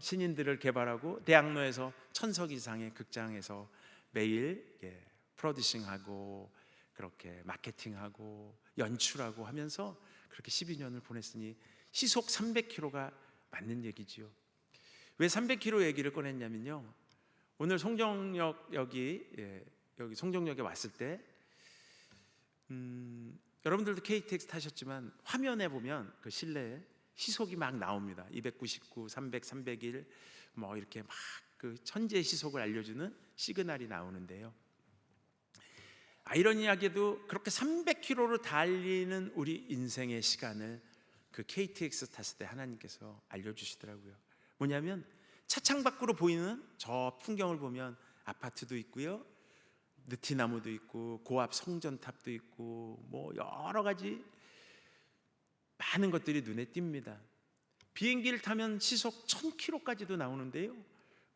S1: 신인들을 개발하고 대학로에서 1000석 이상의 극장에서 매일 프로듀싱하고 그렇게 마케팅하고 연출하고 하면서 그렇게 12년을 보냈으니 시속 300km가 맞는 얘기지요. 왜 300km 얘기를 꺼냈냐면요, 오늘 송정역 여기 송정역에 왔을 때 여러분들도 KTX 타셨지만 화면에 보면 그 실내에 시속이 막 나옵니다. 299, 300, 301 뭐 이렇게 막 그 천재 시속을 알려주는 시그널이 나오는데요. 아이러니하게도 그렇게 300km로 달리는 우리 인생의 시간을 그 KTX 탔을 때 하나님께서 알려주시더라고요. 뭐냐면 차창 밖으로 보이는 저 풍경을 보면 아파트도 있고요, 느티나무도 있고 고압 성전탑도 있고 뭐 여러 가지 많은 것들이 눈에 띕니다. 비행기를 타면 시속 1000km까지도 나오는데요.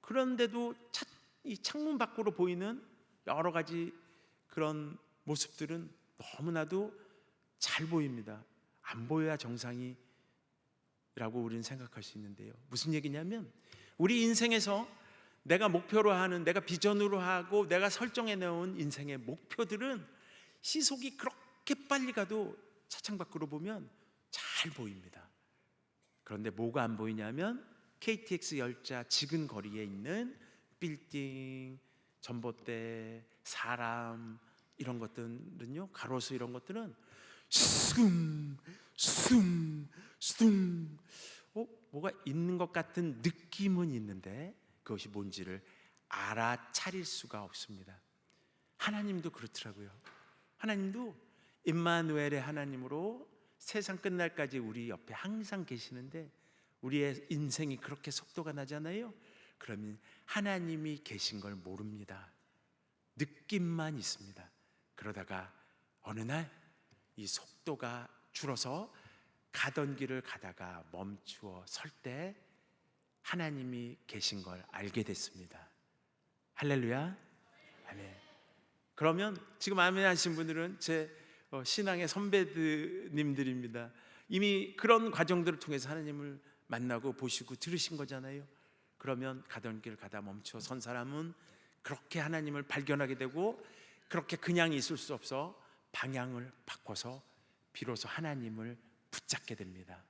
S1: 그런데도 이 창문 밖으로 보이는 여러 가지 그런 모습들은 너무나도 잘 보입니다. 안 보여야 정상이라고 우리는 생각할 수 있는데요. 무슨 얘기냐면 우리 인생에서 내가 목표로 하는, 내가 비전으로 하고 내가 설정해 놓은 인생의 목표들은 시속이 그렇게 빨리 가도 차창 밖으로 보면 잘 보입니다. 그런데 뭐가 안 보이냐면 KTX 열차 지근 거리에 있는 빌딩, 전봇대, 사람 이런 것들은요, 가로수 이런 것들은 뭐가 있는 것 같은 느낌은 있는데 그것이 뭔지를 알아차릴 수가 없습니다. 하나님도 그렇더라고요. 하나님도 임마누엘의 하나님으로 세상 끝날까지 우리 옆에 항상 계시는데 우리의 인생이 그렇게 속도가 나잖아요. 그러면 하나님이 계신 걸 모릅니다. 느낌만 있습니다. 그러다가 어느 날 이 속도가 줄어서 가던 길을 가다가 멈추어 설 때 하나님이 계신 걸 알게 됐습니다. 할렐루야. 아멘. 그러면 지금 아멘 하신 분들은 제 신앙의 선배님들입니다. 이미 그런 과정들을 통해서 하나님을 만나고 보시고 들으신 거잖아요. 그러면 가던 길 가다 멈춰 선 사람은 그렇게 하나님을 발견하게 되고 그렇게 그냥 있을 수 없어 방향을 바꿔서 비로소 하나님을 붙잡게 됩니다.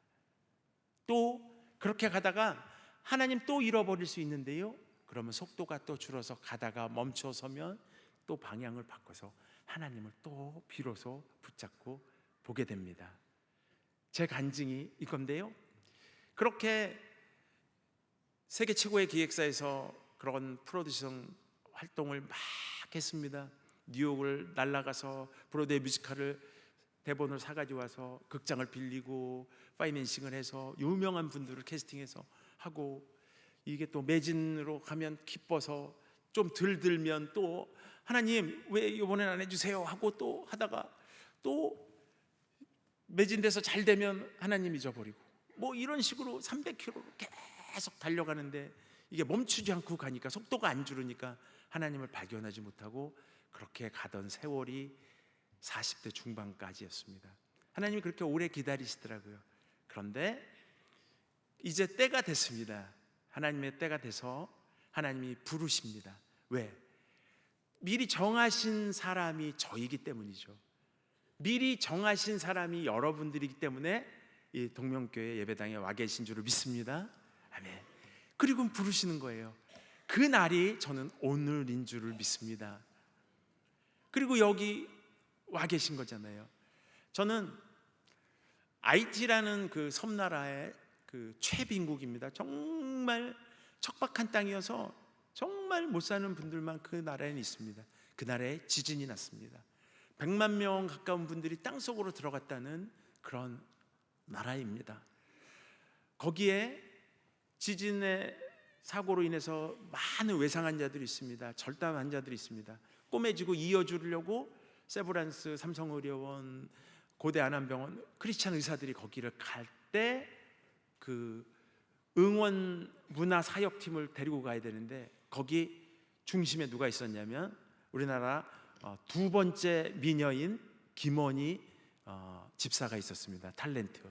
S1: 또 그렇게 가다가 하나님 또 잃어버릴 수 있는데요, 그러면 속도가 또 줄어서 가다가 멈춰서면 또 방향을 바꿔서 하나님을 또 비로소 붙잡고 보게 됩니다. 제 간증이 이건데요, 그렇게 세계 최고의 기획사에서 그런 프로듀싱 활동을 막 했습니다. 뉴욕을 날아가서 브로드웨이 뮤지컬을 대본을 사가지고 와서 극장을 빌리고 파이낸싱을 해서 유명한 분들을 캐스팅해서 하고, 이게 또 매진으로 가면 기뻐서 좀 들면 또 하나님 왜 이번엔 안 해주세요 하고 또 하다가 또 매진돼서 잘 되면 하나님 잊어버리고, 뭐 이런 식으로 300km로 계속 달려가는데 이게 멈추지 않고 가니까 속도가 안 줄으니까 하나님을 발견하지 못하고 그렇게 가던 세월이 40대 중반까지였습니다. 하나님이 그렇게 오래 기다리시더라고요. 그런데 이제 때가 됐습니다. 하나님의 때가 돼서 하나님이 부르십니다. 왜? 미리 정하신 사람이 저이기 때문이죠. 미리 정하신 사람이 여러분들이기 때문에 이 동명교회 예배당에 와 계신 줄을 믿습니다. 아멘. 그리고 부르시는 거예요. 그 날이 저는 오늘인 줄을 믿습니다. 그리고 여기 와 계신 거잖아요. 저는 아이티라는 그 섬나라의 그 최빈국입니다. 정말 척박한 땅이어서 정말 못 사는 분들만 그 나라에는 있습니다. 그 나라에 지진이 났습니다. 100만 명 가까운 분들이 땅속으로 들어갔다는 그런 나라입니다. 거기에 지진의 사고로 인해서 많은 외상 환자들이 있습니다. 절단 환자들이 있습니다. 꼬매지고 이어주려고 세브란스 삼성의료원, 고대 안암병원 크리스찬 의사들이 거기를 갈 때 그 응원 문화 사역팀을 데리고 가야 되는데 거기 중심에 누가 있었냐면 우리나라 두 번째 미녀인 김원희 집사가 있었습니다. 탤런트.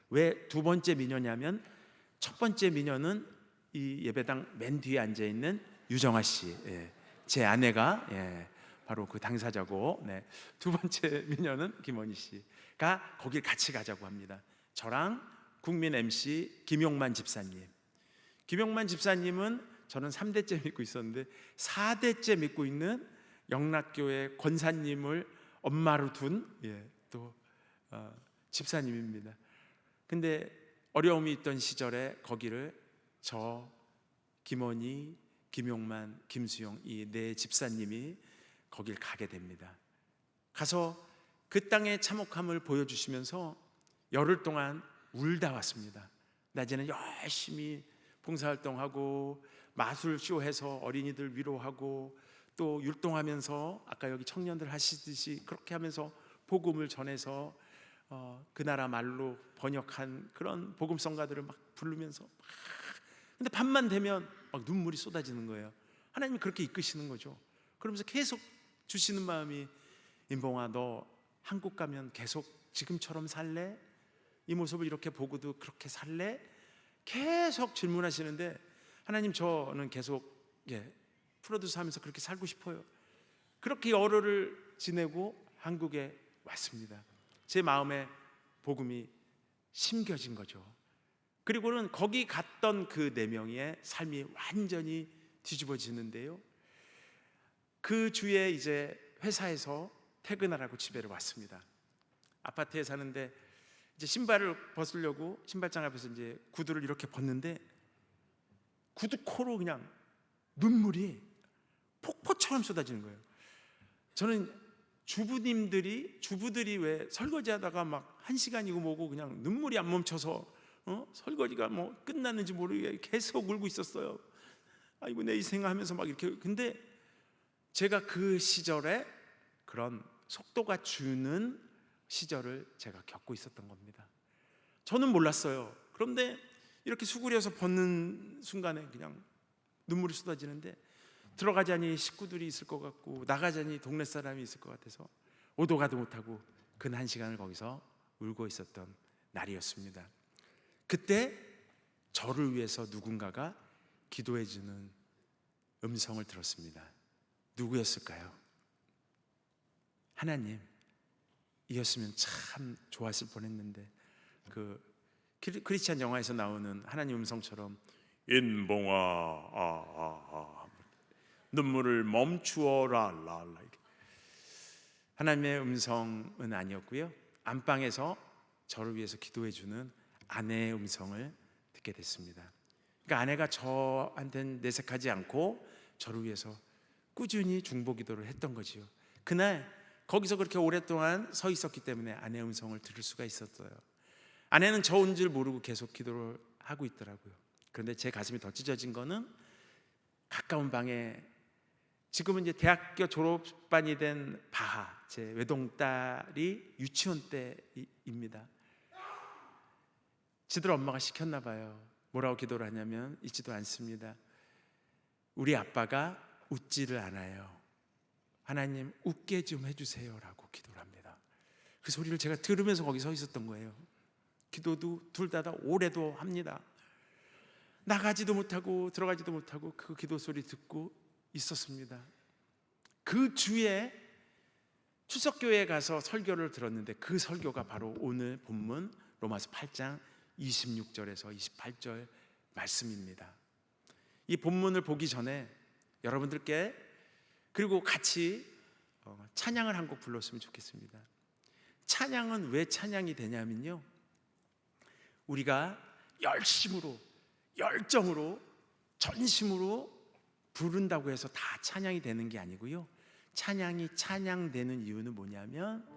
S1: 왜 두 번째 미녀냐면 첫 번째 미녀는 이 예배당 맨 뒤에 앉아 있는 유정아 씨, 제 아내가 바로 그 당사자고, 두 번째 미녀는 김원희 씨가 거길 같이 가자고 합니다. 저랑 국민 MC 김용만 집사님. 김용만 집사님은 저는 3대째 믿고 있었는데 4대째 믿고 있는 영락교회 권사님을 엄마로 둔 또 집사님입니다. 근데 어려움이 있던 시절에 거기를 저, 김원희, 김용만, 김수영 이 네 집사님이 거길 가게 됩니다. 가서 그 땅의 참혹함을 보여주시면서 열흘 동안 울다 왔습니다. 낮에는 열심히 봉사활동하고 마술쇼해서 어린이들 위로하고 또 율동하면서 아까 여기 청년들 하시듯이 그렇게 하면서 복음을 전해서 그 나라 말로 번역한 그런 복음성가들을 막 부르면서 근데 밤만 되면 막 눈물이 쏟아지는 거예요. 하나님이 그렇게 이끄시는 거죠. 그러면서 계속 주시는 마음이 인봉아 너 한국 가면 계속 지금처럼 살래? 이 모습을 이렇게 보고도 그렇게 살래? 계속 질문하시는데 하나님 저는 계속 프로듀서 하면서 그렇게 살고 싶어요. 그렇게 열흘을 지내고 한국에 왔습니다. 제 마음에 복음이 심겨진 거죠. 그리고는 거기 갔던 그 4명의 삶이 완전히 뒤집어지는데요. 그 주에 이제 회사에서 퇴근하라고 집에를 왔습니다. 아파트에 사는데 이제 신발을 벗으려고 신발장 앞에서 이제 구두를 이렇게 벗는데 구두 코로 그냥 눈물이 폭포처럼 쏟아지는 거예요. 저는 주부들이 왜 설거지하다가 막 1시간이고 뭐고 그냥 눈물이 안 멈춰서 설거지가 뭐 끝났는지 모르게 계속 울고 있었어요. 아이고 내 인생 하면서 막 이렇게. 근데 제가 그 시절에 그런 속도가 주는 시절을 제가 겪고 있었던 겁니다. 저는 몰랐어요. 그런데 이렇게 수그려서 벗는 순간에 그냥 눈물이 쏟아지는데 들어가자니 식구들이 있을 것 같고 나가자니 동네 사람이 있을 것 같아서 오도 가도 못하고 근 1시간을 거기서 울고 있었던 날이었습니다. 그때 저를 위해서 누군가가 기도해주는 음성을 들었습니다. 누구였을까요? 하나님, 이었으면 참 좋았을 뻔했는데 그 크리스찬 영화에서 나오는 하나님 음성처럼 인봉아 눈물을 멈추어라 라라 이렇게. 하나님의 음성은 아니었고요. 안방에서 저를 위해서 기도해 주는 아내의 음성을 듣게 됐습니다. 그러니까 아내가 저한테는 내색하지 않고 저를 위해서 꾸준히 중보기도를 했던 거지요. 그날 거기서 그렇게 오랫동안 서 있었기 때문에 아내의 음성을 들을 수가 있었어요. 아내는 저 온 줄 모르고 계속 기도를 하고 있더라고요. 그런데 제 가슴이 더 찢어진 거는 가까운 방에 지금은 이제 대학교 졸업반이 된 바하, 제 외동딸이 유치원 때입니다. 지들 엄마가 시켰나 봐요. 뭐라고 기도를 하냐면 잊지도 않습니다. 우리 아빠가 웃지를 않아요. 하나님 웃게 좀 해주세요 라고 기도를 합니다. 그 소리를 제가 들으면서 거기 서 있었던 거예요. 기도도 둘 다 오래도 합니다. 나가지도 못하고 들어가지도 못하고 그 기도 소리 듣고 있었습니다. 그 주에 추석교회에 가서 설교를 들었는데 그 설교가 바로 오늘 본문 로마서 8장 26절에서 28절 말씀입니다. 이 본문을 보기 전에 여러분들께 그리고 같이 찬양을 한 곡 불렀으면 좋겠습니다. 찬양은 왜 찬양이 되냐면요, 우리가 열심으로 열정으로 전심으로 부른다고 해서 다 찬양이 되는 게 아니고요, 찬양이 찬양되는 이유는 뭐냐면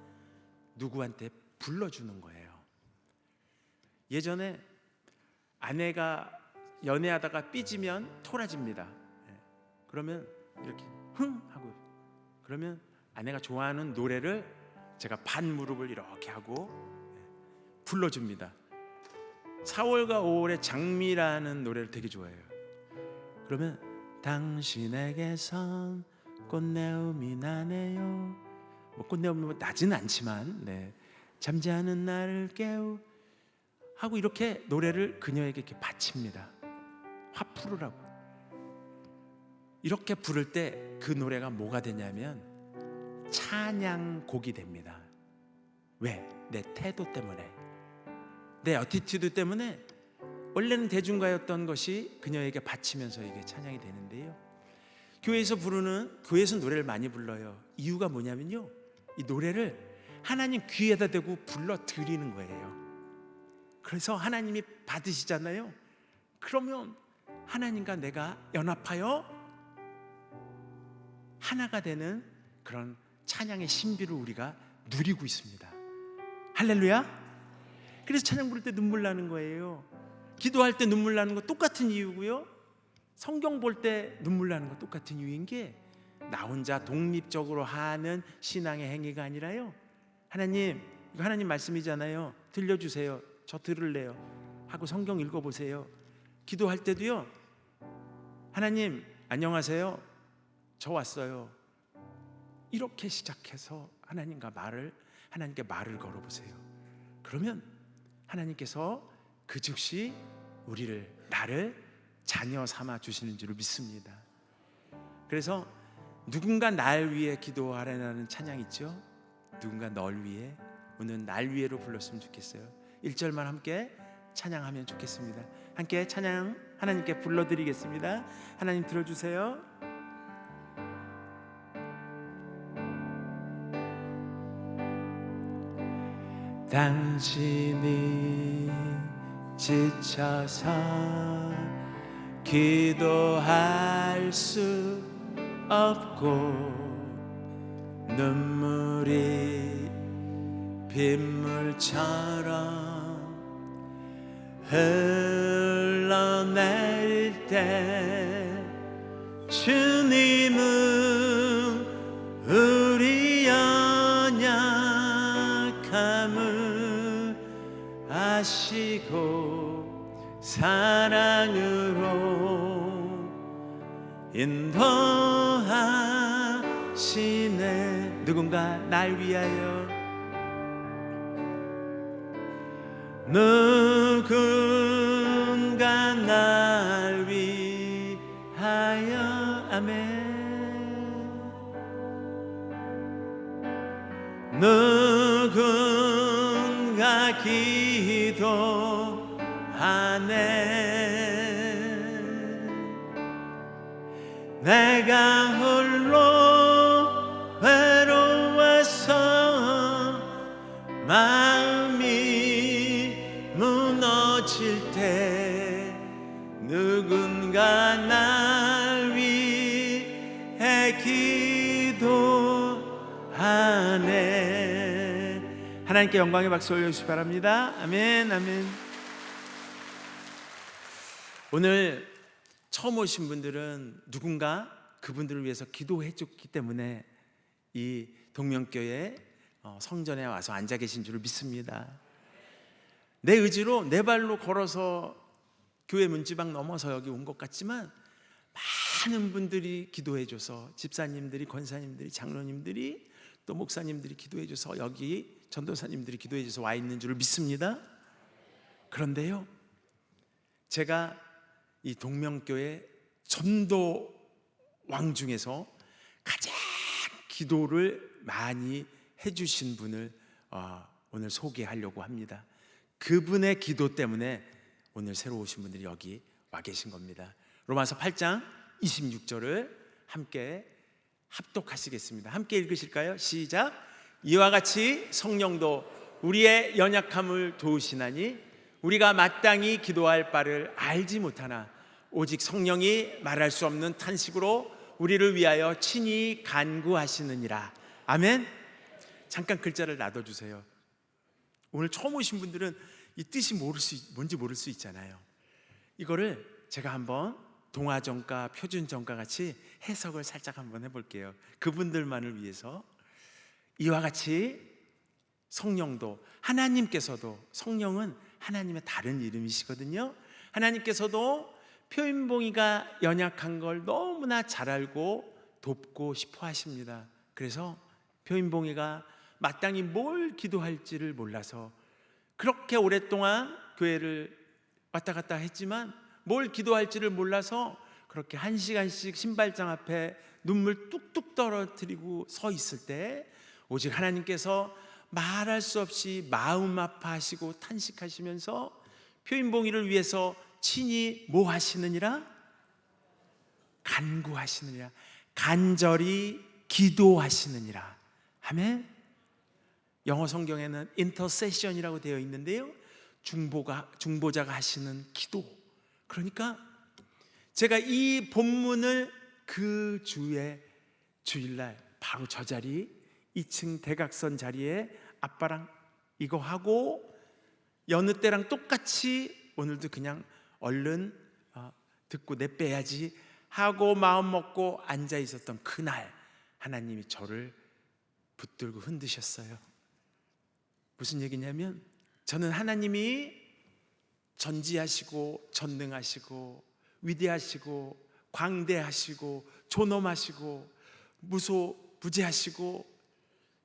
S1: 누구한테 불러주는 거예요. 예전에 아내가 연애하다가 삐지면 토라집니다. 그러면 이렇게 흥 하고, 그러면 아내가 좋아하는 노래를 제가 반무릎을 이렇게 하고 불러줍니다. 4월과 5월의 장미라는 노래를 되게 좋아해요. 그러면 당신에게선 꽃내음이 나네요. 뭐 꽃내음은 나진 않지만 잠지 않은 나를 깨우 하고 이렇게 노래를 그녀에게 이렇게 바칩니다. 화 풀으라고. 이렇게 부를 때 그 노래가 뭐가 되냐면 찬양곡이 됩니다. 왜? 내 태도 때문에, 내 어티튜드 때문에. 원래는 대중가였던 것이 그녀에게 바치면서 이게 찬양이 되는데요, 교회에서 노래를 많이 불러요. 이유가 뭐냐면요, 이 노래를 하나님 귀에다 대고 불러 드리는 거예요. 그래서 하나님이 받으시잖아요. 그러면 하나님과 내가 연합하여 하나가 되는 그런 찬양의 신비를 우리가 누리고 있습니다. 할렐루야. 그래서 찬양 부를 때 눈물 나는 거예요. 기도할 때 눈물 나는 거 똑같은 이유고요, 성경 볼 때 눈물 나는 거 똑같은 이유인 게, 나 혼자 독립적으로 하는 신앙의 행위가 아니라요, 하나님, 이거 하나님 말씀이잖아요, 들려주세요, 저 들을래요 하고 성경 읽어보세요. 기도할 때도요, 하나님 안녕하세요, 저 왔어요, 이렇게 시작해서 하나님께 말을 걸어보세요. 그러면 하나님께서 그 즉시 나를 자녀 삼아 주시는 줄을 믿습니다. 그래서 누군가 날 위해 기도하라는 찬양 있죠. 누군가 널 위해, 오늘 날 위해로 불렀으면 좋겠어요. 1절만 함께 찬양하면 좋겠습니다. 함께 찬양 하나님께 불러드리겠습니다. 하나님 들어주세요. 당신이 지쳐서 기도할 수 없고 눈물이 빗물처럼 흘러내릴 때 주님은 우리 연약함을 아시고 사랑으로 인도하시네. 누군가 날 위하여, 누군가 날 위하여, 아멘. 누군가 기도하네. 내가 홀로 외로워서 마음이 무너질 때 누군가 날 위해 기도하네. 하나님께 영광의 박수 올려주시기 바랍니다. 아멘, 아멘. 오늘 처음 오신 분들은 누군가 그분들을 위해서 기도해 줬기 때문에 이 동명교회 성전에 와서 앉아 계신 줄을 믿습니다. 내 의지로 내 발로 걸어서 교회 문지방 넘어서 여기 온 것 같지만 많은 분들이 기도해 줘서, 집사님들이, 권사님들이, 장로님들이, 또 목사님들이 기도해 줘서, 여기 전도사님들이 기도해 줘서 와 있는 줄을 믿습니다. 그런데요, 제가 이 동명교회 전도왕 중에서 가장 기도를 많이 해주신 분을 오늘 소개하려고 합니다. 그분의 기도 때문에 오늘 새로 오신 분들이 여기 와 계신 겁니다. 로마서 8장 26절을 함께 합독하시겠습니다. 함께 읽으실까요? 시작. 이와 같이 성령도 우리의 연약함을 도우시나니 우리가 마땅히 기도할 바를 알지 못하나 오직 성령이 말할 수 없는 탄식으로 우리를 위하여 친히 간구하시느니라. 아멘. 잠깐 글자를 놔둬주세요. 오늘 처음 오신 분들은 이 뜻이 뭔지 모를 수 있잖아요. 이거를 제가 한번 동화정가, 표준정가 같이 해석을 살짝 한번 해볼게요. 그분들만을 위해서. 이와 같이 성령도, 하나님께서도, 성령은 하나님의 다른 이름이시거든요. 하나님께서도 표인봉이가 연약한 걸 너무나 잘 알고 돕고 싶어 하십니다. 그래서 표인봉이가 마땅히 뭘 기도할지를 몰라서 그렇게 오랫동안 교회를 왔다 갔다 했지만 뭘 기도할지를 몰라서 그렇게 1시간씩 신발장 앞에 눈물 뚝뚝 떨어뜨리고 서 있을 때 오직 하나님께서 말할 수 없이 마음 아파하시고 탄식하시면서 표인봉이를 위해서 친히 뭐 하시느니라? 간구하시느니라. 간절히 기도하시느니라. 아멘. 영어 성경에는 intercession이라고 되어 있는데요, 중보자가 하시는 기도. 그러니까 제가 이 본문을 그 주일날 바로 저 자리 2층 대각선 자리에 아빠랑 이거 하고 여느 때랑 똑같이 오늘도 그냥 얼른 듣고 내빼야지 하고 마음 먹고 앉아 있었던 그날 하나님이 저를 붙들고 흔드셨어요. 무슨 얘기냐면 저는 하나님이 전지하시고 전능하시고 위대하시고 광대하시고 존엄하시고 무소부재하시고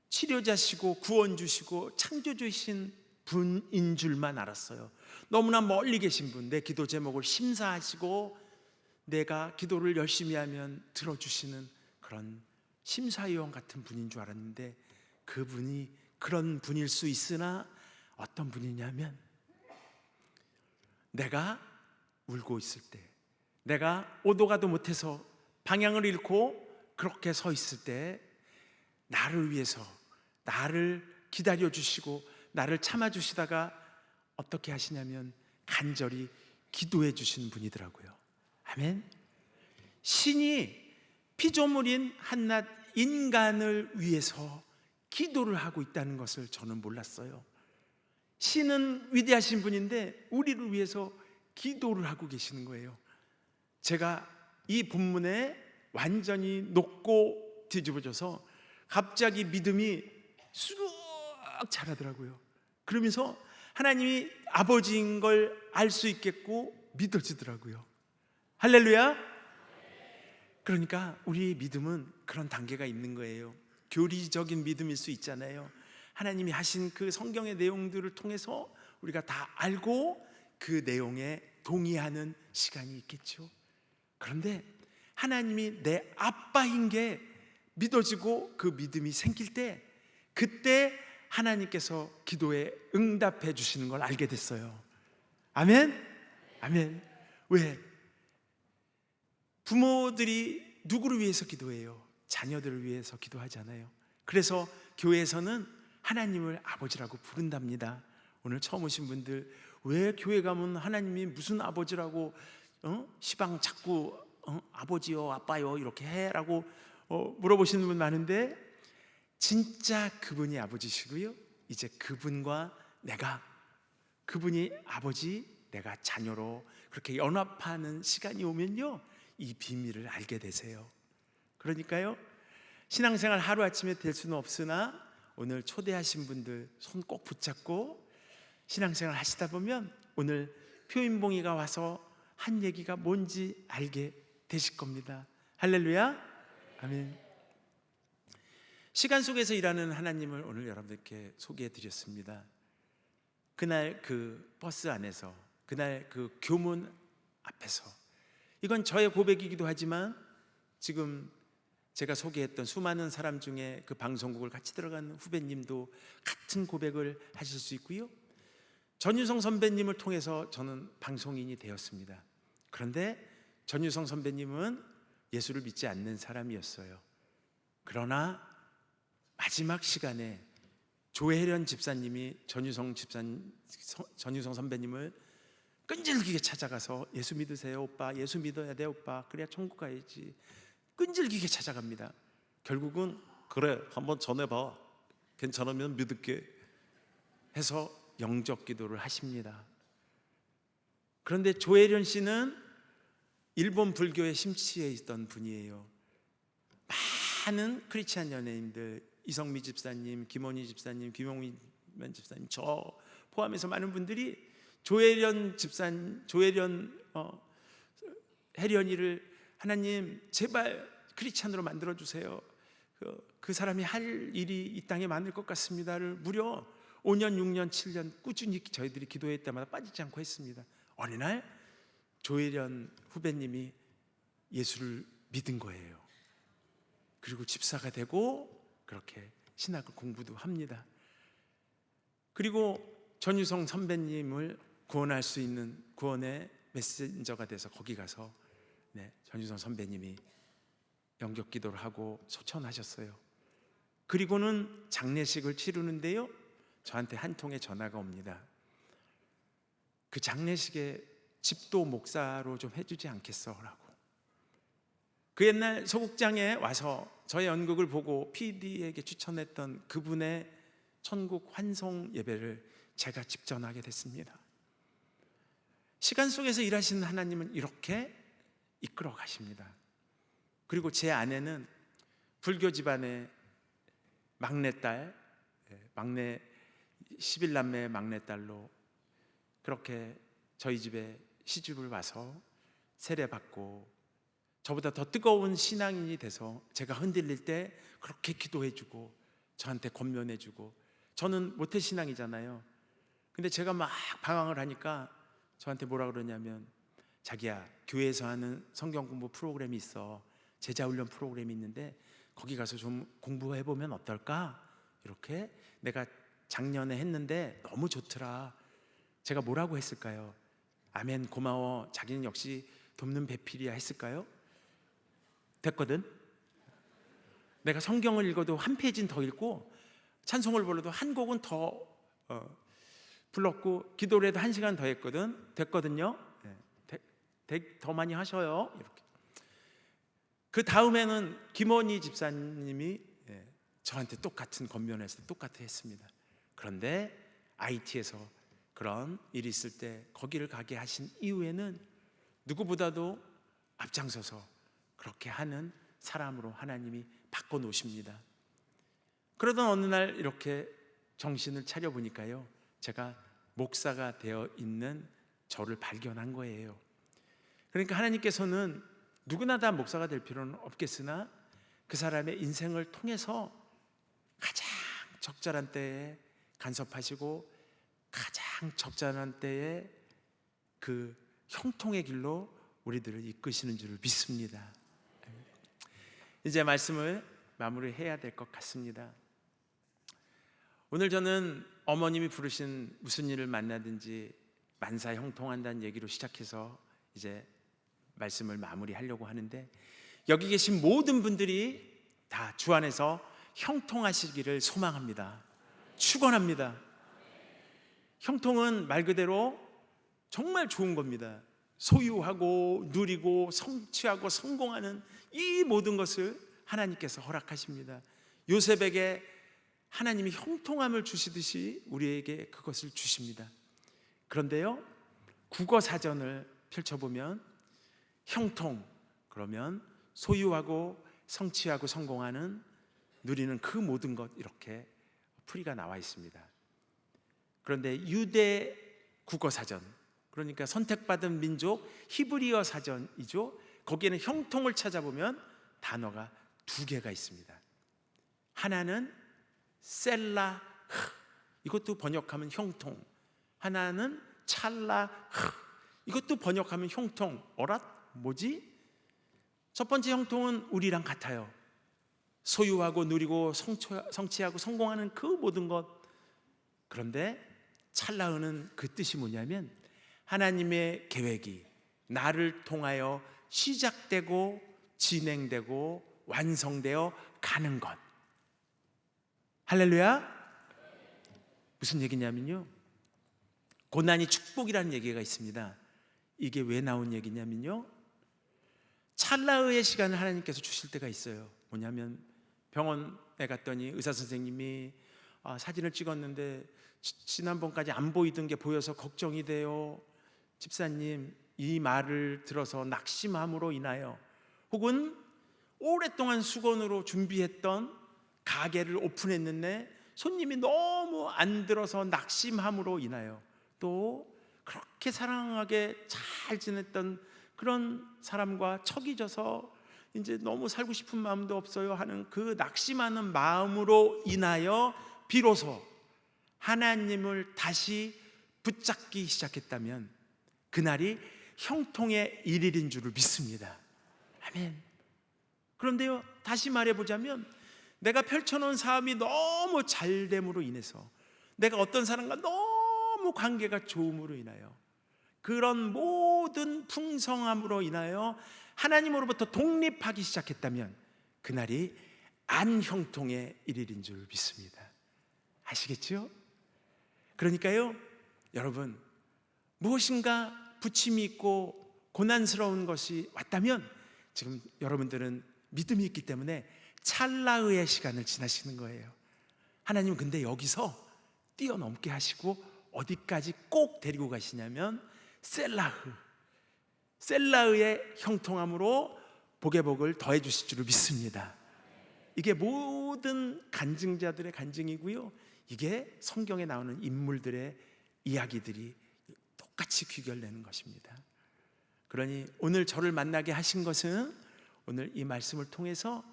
S1: 치료자시고 구원주시고 창조주신 분인 줄만 알았어요. 너무나 멀리 계신 분, 내 기도 제목을 심사하시고 내가 기도를 열심히 하면 들어주시는 그런 심사위원 같은 분인 줄 알았는데 그분이 그런 분일 수 있으나 어떤 분이냐면 내가 울고 있을 때, 내가 오도 가도 못해서 방향을 잃고 그렇게 서 있을 때 나를 위해서 나를 기다려주시고 나를 참아주시다가 어떻게 하시냐면 간절히 기도해 주시는 분이더라고요. 아멘. 신이 피조물인 한낱 인간을 위해서 기도를 하고 있다는 것을 저는 몰랐어요. 신은 위대하신 분인데 우리를 위해서 기도를 하고 계시는 거예요. 제가 이 본문에 완전히 녹고 뒤집어져서 갑자기 믿음이 쑥 자라더라고요. 그러면서 하나님이 아버지인 걸 알 수 있겠고 믿어지더라고요. 할렐루야. 그러니까 우리 믿음은 그런 단계가 있는 거예요. 교리적인 믿음일 수 있잖아요. 하나님이 하신 그 성경의 내용들을 통해서 우리가 다 알고 그 내용에 동의하는 시간이 있겠죠. 그런데 하나님이 내 아빠인 게 믿어지고 그 믿음이 생길 때 그때 하나님께서 기도에 응답해 주시는 걸 알게 됐어요. 아멘. 아멘. 왜? 부모들이 누구를 위해서 기도해요? 자녀들을 위해서 기도하잖아요. 그래서 교회에서는 하나님을 아버지라고 부른답니다. 오늘 처음 오신 분들, 왜 교회 가면 하나님이 무슨 아버지라고 시방 자꾸 아버지요 아빠요 이렇게 해라고 물어보시는 분 많은데, 진짜 그분이 아버지시고요, 이제 그분과 내가, 그분이 아버지 내가 자녀로 그렇게 연합하는 시간이 오면요, 이 비밀을 알게 되세요. 그러니까요, 신앙생활 하루아침에 될 수는 없으나 오늘 초대하신 분들 손 꼭 붙잡고 신앙생활 하시다 보면 오늘 표인봉이가 와서 한 얘기가 뭔지 알게 되실 겁니다. 할렐루야. 아멘. 시간 속에서 일하는 하나님을 오늘 여러분들께 소개해 드렸습니다. 그날 그 버스 안에서, 그날 그 교문 앞에서, 이건 저의 고백이기도 하지만 지금 제가 소개했던 수많은 사람 중에 그 방송국을 같이 들어간 후배님도 같은 고백을 하실 수 있고요, 전유성 선배님을 통해서 저는 방송인이 되었습니다. 그런데 전유성 선배님은 예수를 믿지 않는 사람이었어요. 그러나 마지막 시간에 조혜련 집사님이 전유성 선배님을 끈질기게 찾아가서 예수 믿으세요 오빠, 예수 믿어야 돼 오빠, 그래야 천국 가야지, 끈질기게 찾아갑니다. 결국은 그래 한번 전해봐, 괜찮으면 믿을게 해서 영접 기도를 하십니다. 그런데 조혜련 씨는 일본 불교에 심취해 있던 분이에요. 많은 크리스찬 연예인들, 이성미 집사님, 김원희 집사님, 김용민 집사님, 저 포함해서 많은 분들이 조혜련 혜련이를 하나님 제발 크리스찬으로 만들어 주세요, 그 사람이 할 일이 이 땅에 많을 것 같습니다를 무려 5년, 6년, 7년 꾸준히 저희들이 기도할 때마다 빠지지 않고 했습니다. 어느 날 조혜련 후배님이 예수를 믿은 거예요. 그리고 집사가 되고 그렇게 신학을 공부도 합니다. 그리고 전유성 선배님을 구원할 수 있는 구원의 메신저가 돼서 거기 가서 전유성 선배님이 영접 기도를 하고 소천하셨어요. 그리고는 장례식을 치르는데요, 저한테 한 통의 전화가 옵니다. 그 장례식에 집도 목사로 좀 해주지 않겠어? 라고. 그 옛날 소극장에 와서 저의 연극을 보고 PD에게 추천했던 그분의 천국 환송 예배를 제가 집전하게 됐습니다. 시간 속에서 일하시는 하나님은 이렇게 이끌어 가십니다. 그리고 제 아내는 불교 집안의 막내딸, 막내 11남매 막내딸로 그렇게 저희 집에 시집을 와서 세례받고 저보다 더 뜨거운 신앙인이 돼서 제가 흔들릴 때 그렇게 기도해주고 저한테 권면해주고, 저는 모태신앙이잖아요. 근데 제가 막 방황을 하니까 저한테 뭐라 그러냐면, 자기야 교회에서 하는 성경 공부 프로그램이 있어, 제자훈련 프로그램이 있는데 거기 가서 좀 공부해보면 어떨까? 이렇게 내가 작년에 했는데 너무 좋더라. 제가 뭐라고 했을까요? 아멘 고마워, 자기는 역시 돕는 배필이야 했을까요? 됐거든. 내가 성경을 읽어도 한 페이지는 더 읽고 찬송을 불러도 한 곡은 더 불렀고 기도를 해도 1시간 더 했거든. 됐거든요. 더 많이 하셔요. 이렇게. 그 다음에는 김원희 집사님이 저한테 똑같은 권면에서 똑같이 했습니다. 그런데 IT에서 그런 일이 있을 때 거기를 가게 하신 이후에는 누구보다도 앞장서서 그렇게 하는 사람으로 하나님이 바꿔놓으십니다. 그러던 어느 날 이렇게 정신을 차려보니까요, 제가 목사가 되어 있는 저를 발견한 거예요. 그러니까 하나님께서는 누구나 다 목사가 될 필요는 없겠으나 그 사람의 인생을 통해서 가장 적절한 때에 간섭하시고 가장 적절한 때에 그 형통의 길로 우리들을 이끄시는 줄을 믿습니다. 이제 말씀을 마무리해야 될 것 같습니다. 오늘 저는 어머님이 부르신 무슨 일을 만나든지 만사 형통한다는 얘기로 시작해서 이제 말씀을 마무리하려고 하는데, 여기 계신 모든 분들이 다 주 안에서 형통하시기를 소망합니다. 축원합니다. 형통은 말 그대로 정말 좋은 겁니다. 소유하고 누리고 성취하고 성공하는 이 모든 것을 하나님께서 허락하십니다. 요셉에게 하나님이 형통함을 주시듯이 우리에게 그것을 주십니다. 그런데요, 국어 사전을 펼쳐보면 형통, 그러면 소유하고 성취하고 성공하는, 누리는 그 모든 것, 이렇게 풀이가 나와 있습니다. 그런데 유대 국어 사전, 그러니까 선택받은 민족 히브리어 사전이죠. 거기에는 형통을 찾아보면 단어가 두 개가 있습니다. 하나는 셀라흐, 이것도 번역하면 형통. 하나는 찰라흐, 이것도 번역하면 형통. 어라? 뭐지? 첫 번째 형통은 우리랑 같아요. 소유하고 누리고 성취하고 성공하는 그 모든 것. 그런데 찰라흐는 그 뜻이 뭐냐면 하나님의 계획이 나를 통하여 시작되고 진행되고 완성되어 가는 것. 할렐루야. 무슨 얘기냐면요, 고난이 축복이라는 얘기가 있습니다. 이게 왜 나온 얘기냐면요, 찰나의 시간을 하나님께서 주실 때가 있어요. 뭐냐면 병원에 갔더니 의사 선생님이 사진을 찍었는데 지난번까지 안 보이던 게 보여서 걱정이 돼요. 집사님, 이 말을 들어서 낙심함으로 인하여, 혹은 오랫동안 수건으로 준비했던 가게를 오픈했는데 손님이 너무 안 들어서 낙심함으로 인하여, 또 그렇게 사랑하게 잘 지냈던 그런 사람과 척이 져서 이제 너무 살고 싶은 마음도 없어요 하는 그 낙심하는 마음으로 인하여 비로소 하나님을 다시 붙잡기 시작했다면 그날이 형통의 일일인 줄을 믿습니다. 아멘. 그런데요, 다시 말해보자면 내가 펼쳐놓은 사업이 너무 잘됨으로 인해서, 내가 어떤 사람과 너무 관계가 좋음으로 인하여, 그런 모든 풍성함으로 인하여 하나님으로부터 독립하기 시작했다면 그날이 안형통의 일일인 줄 믿습니다. 아시겠죠? 그러니까요, 여러분, 무엇인가 부침이 있고 고난스러운 것이 왔다면 지금 여러분들은 믿음이 있기 때문에 찰나의 시간을 지나시는 거예요. 하나님은 근데 여기서 뛰어넘게 하시고 어디까지 꼭 데리고 가시냐면 셀라의 형통함으로 복의 복을 더해 주실 줄을 믿습니다. 이게 모든 간증자들의 간증이고요, 이게 성경에 나오는 인물들의 이야기들이 똑같이 귀결되는 것입니다. 그러니 오늘 저를 만나게 하신 것은 오늘 이 말씀을 통해서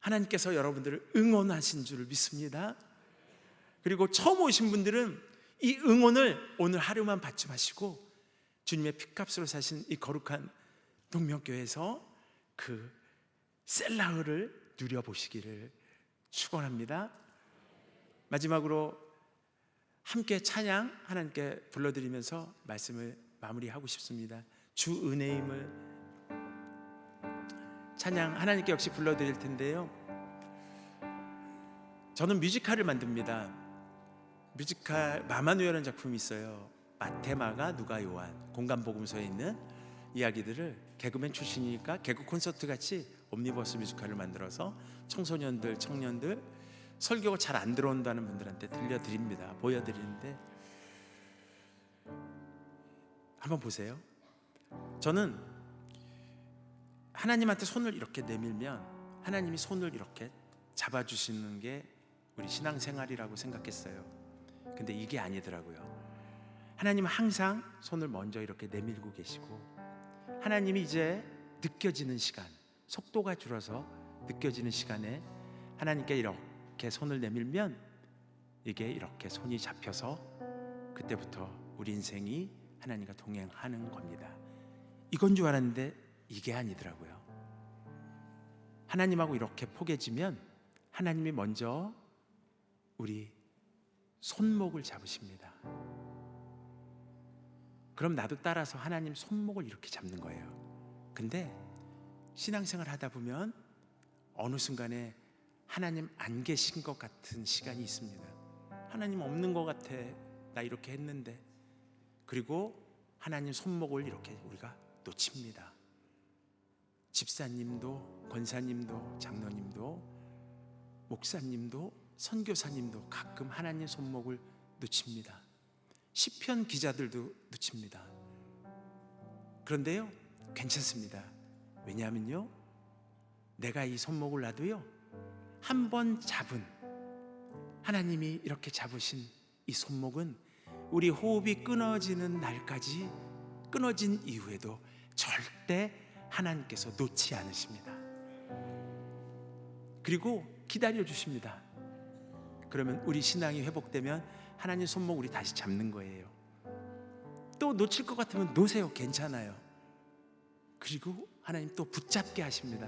S1: 하나님께서 여러분들을 응원하신 줄을 믿습니다. 그리고 처음 오신 분들은 이 응원을 오늘 하루만 받지 마시고 주님의 피값으로 사신 이 거룩한 동명교회에서 그 셀라흐를 누려보시기를 축원합니다. 마지막으로 함께 찬양 하나님께 불러드리면서 말씀을 마무리하고 싶습니다. 주 은혜임을 찬양 하나님께 역시 불러드릴 텐데요, 저는 뮤지컬을 만듭니다. 뮤지컬 마마누엘이라는 작품이 있어요. 마테마가 누가 요한, 공간복음서에 있는 이야기들을 개그맨 출신이니까 개그 콘서트 같이 옴니버스 뮤지컬을 만들어서 청소년들, 청년들, 설교가 잘 안 들어온다는 분들한테 들려드립니다. 보여드리는데 한번 보세요. 저는 하나님한테 손을 이렇게 내밀면 하나님이 손을 이렇게 잡아주시는 게 우리 신앙생활이라고 생각했어요. 근데 이게 아니더라고요. 하나님은 항상 손을 먼저 이렇게 내밀고 계시고, 하나님이 이제 느껴지는 시간, 속도가 줄어서 느껴지는 시간에 하나님께 이렇게 손을 내밀면 이게 이렇게 손이 잡혀서 그때부터 우리 인생이 하나님과 동행하는 겁니다. 이건 줄 알았는데 이게 아니더라고요. 하나님하고 이렇게 포개지면 하나님이 먼저 우리 손목을 잡으십니다. 그럼 나도 따라서 하나님 손목을 이렇게 잡는 거예요. 근데 신앙생활 하다 보면 어느 순간에 하나님 안 계신 것 같은 시간이 있습니다. 하나님 없는 것 같아. 나 이렇게 했는데. 그리고 하나님 손목을 이렇게 우리가 놓칩니다. 집사님도 권사님도 장로님도 목사님도 선교사님도 가끔 하나님 손목을 놓칩니다. 시편 기자들도 놓칩니다. 그런데요, 괜찮습니다. 왜냐하면요, 내가 이 손목을 놔도요, 한 번 잡은, 하나님이 이렇게 잡으신 이 손목은 우리 호흡이 끊어지는 날까지, 끊어진 이후에도 절대 하나님께서 놓지 않으십니다. 그리고 기다려 주십니다. 그러면 우리 신앙이 회복되면 하나님 손목 우리 다시 잡는 거예요. 또 놓칠 것 같으면 놓으세요. 괜찮아요. 그리고 하나님 또 붙잡게 하십니다.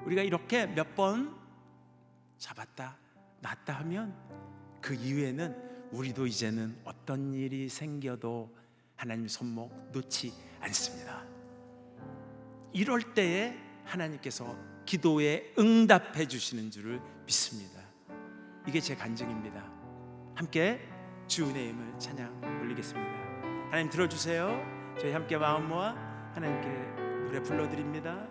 S1: 우리가 이렇게 몇 번 잡았다 놨다 하면 그 이후에는 우리도 이제는 어떤 일이 생겨도 하나님 손목 놓지 않습니다. 이럴 때에 하나님께서 기도에 응답해 주시는 줄을 믿습니다. 이게 제 간증입니다. 함께 주 은혜의 힘을 찬양 올리겠습니다. 하나님 들어주세요. 저희 함께 마음 모아 하나님께 노래 불러드립니다.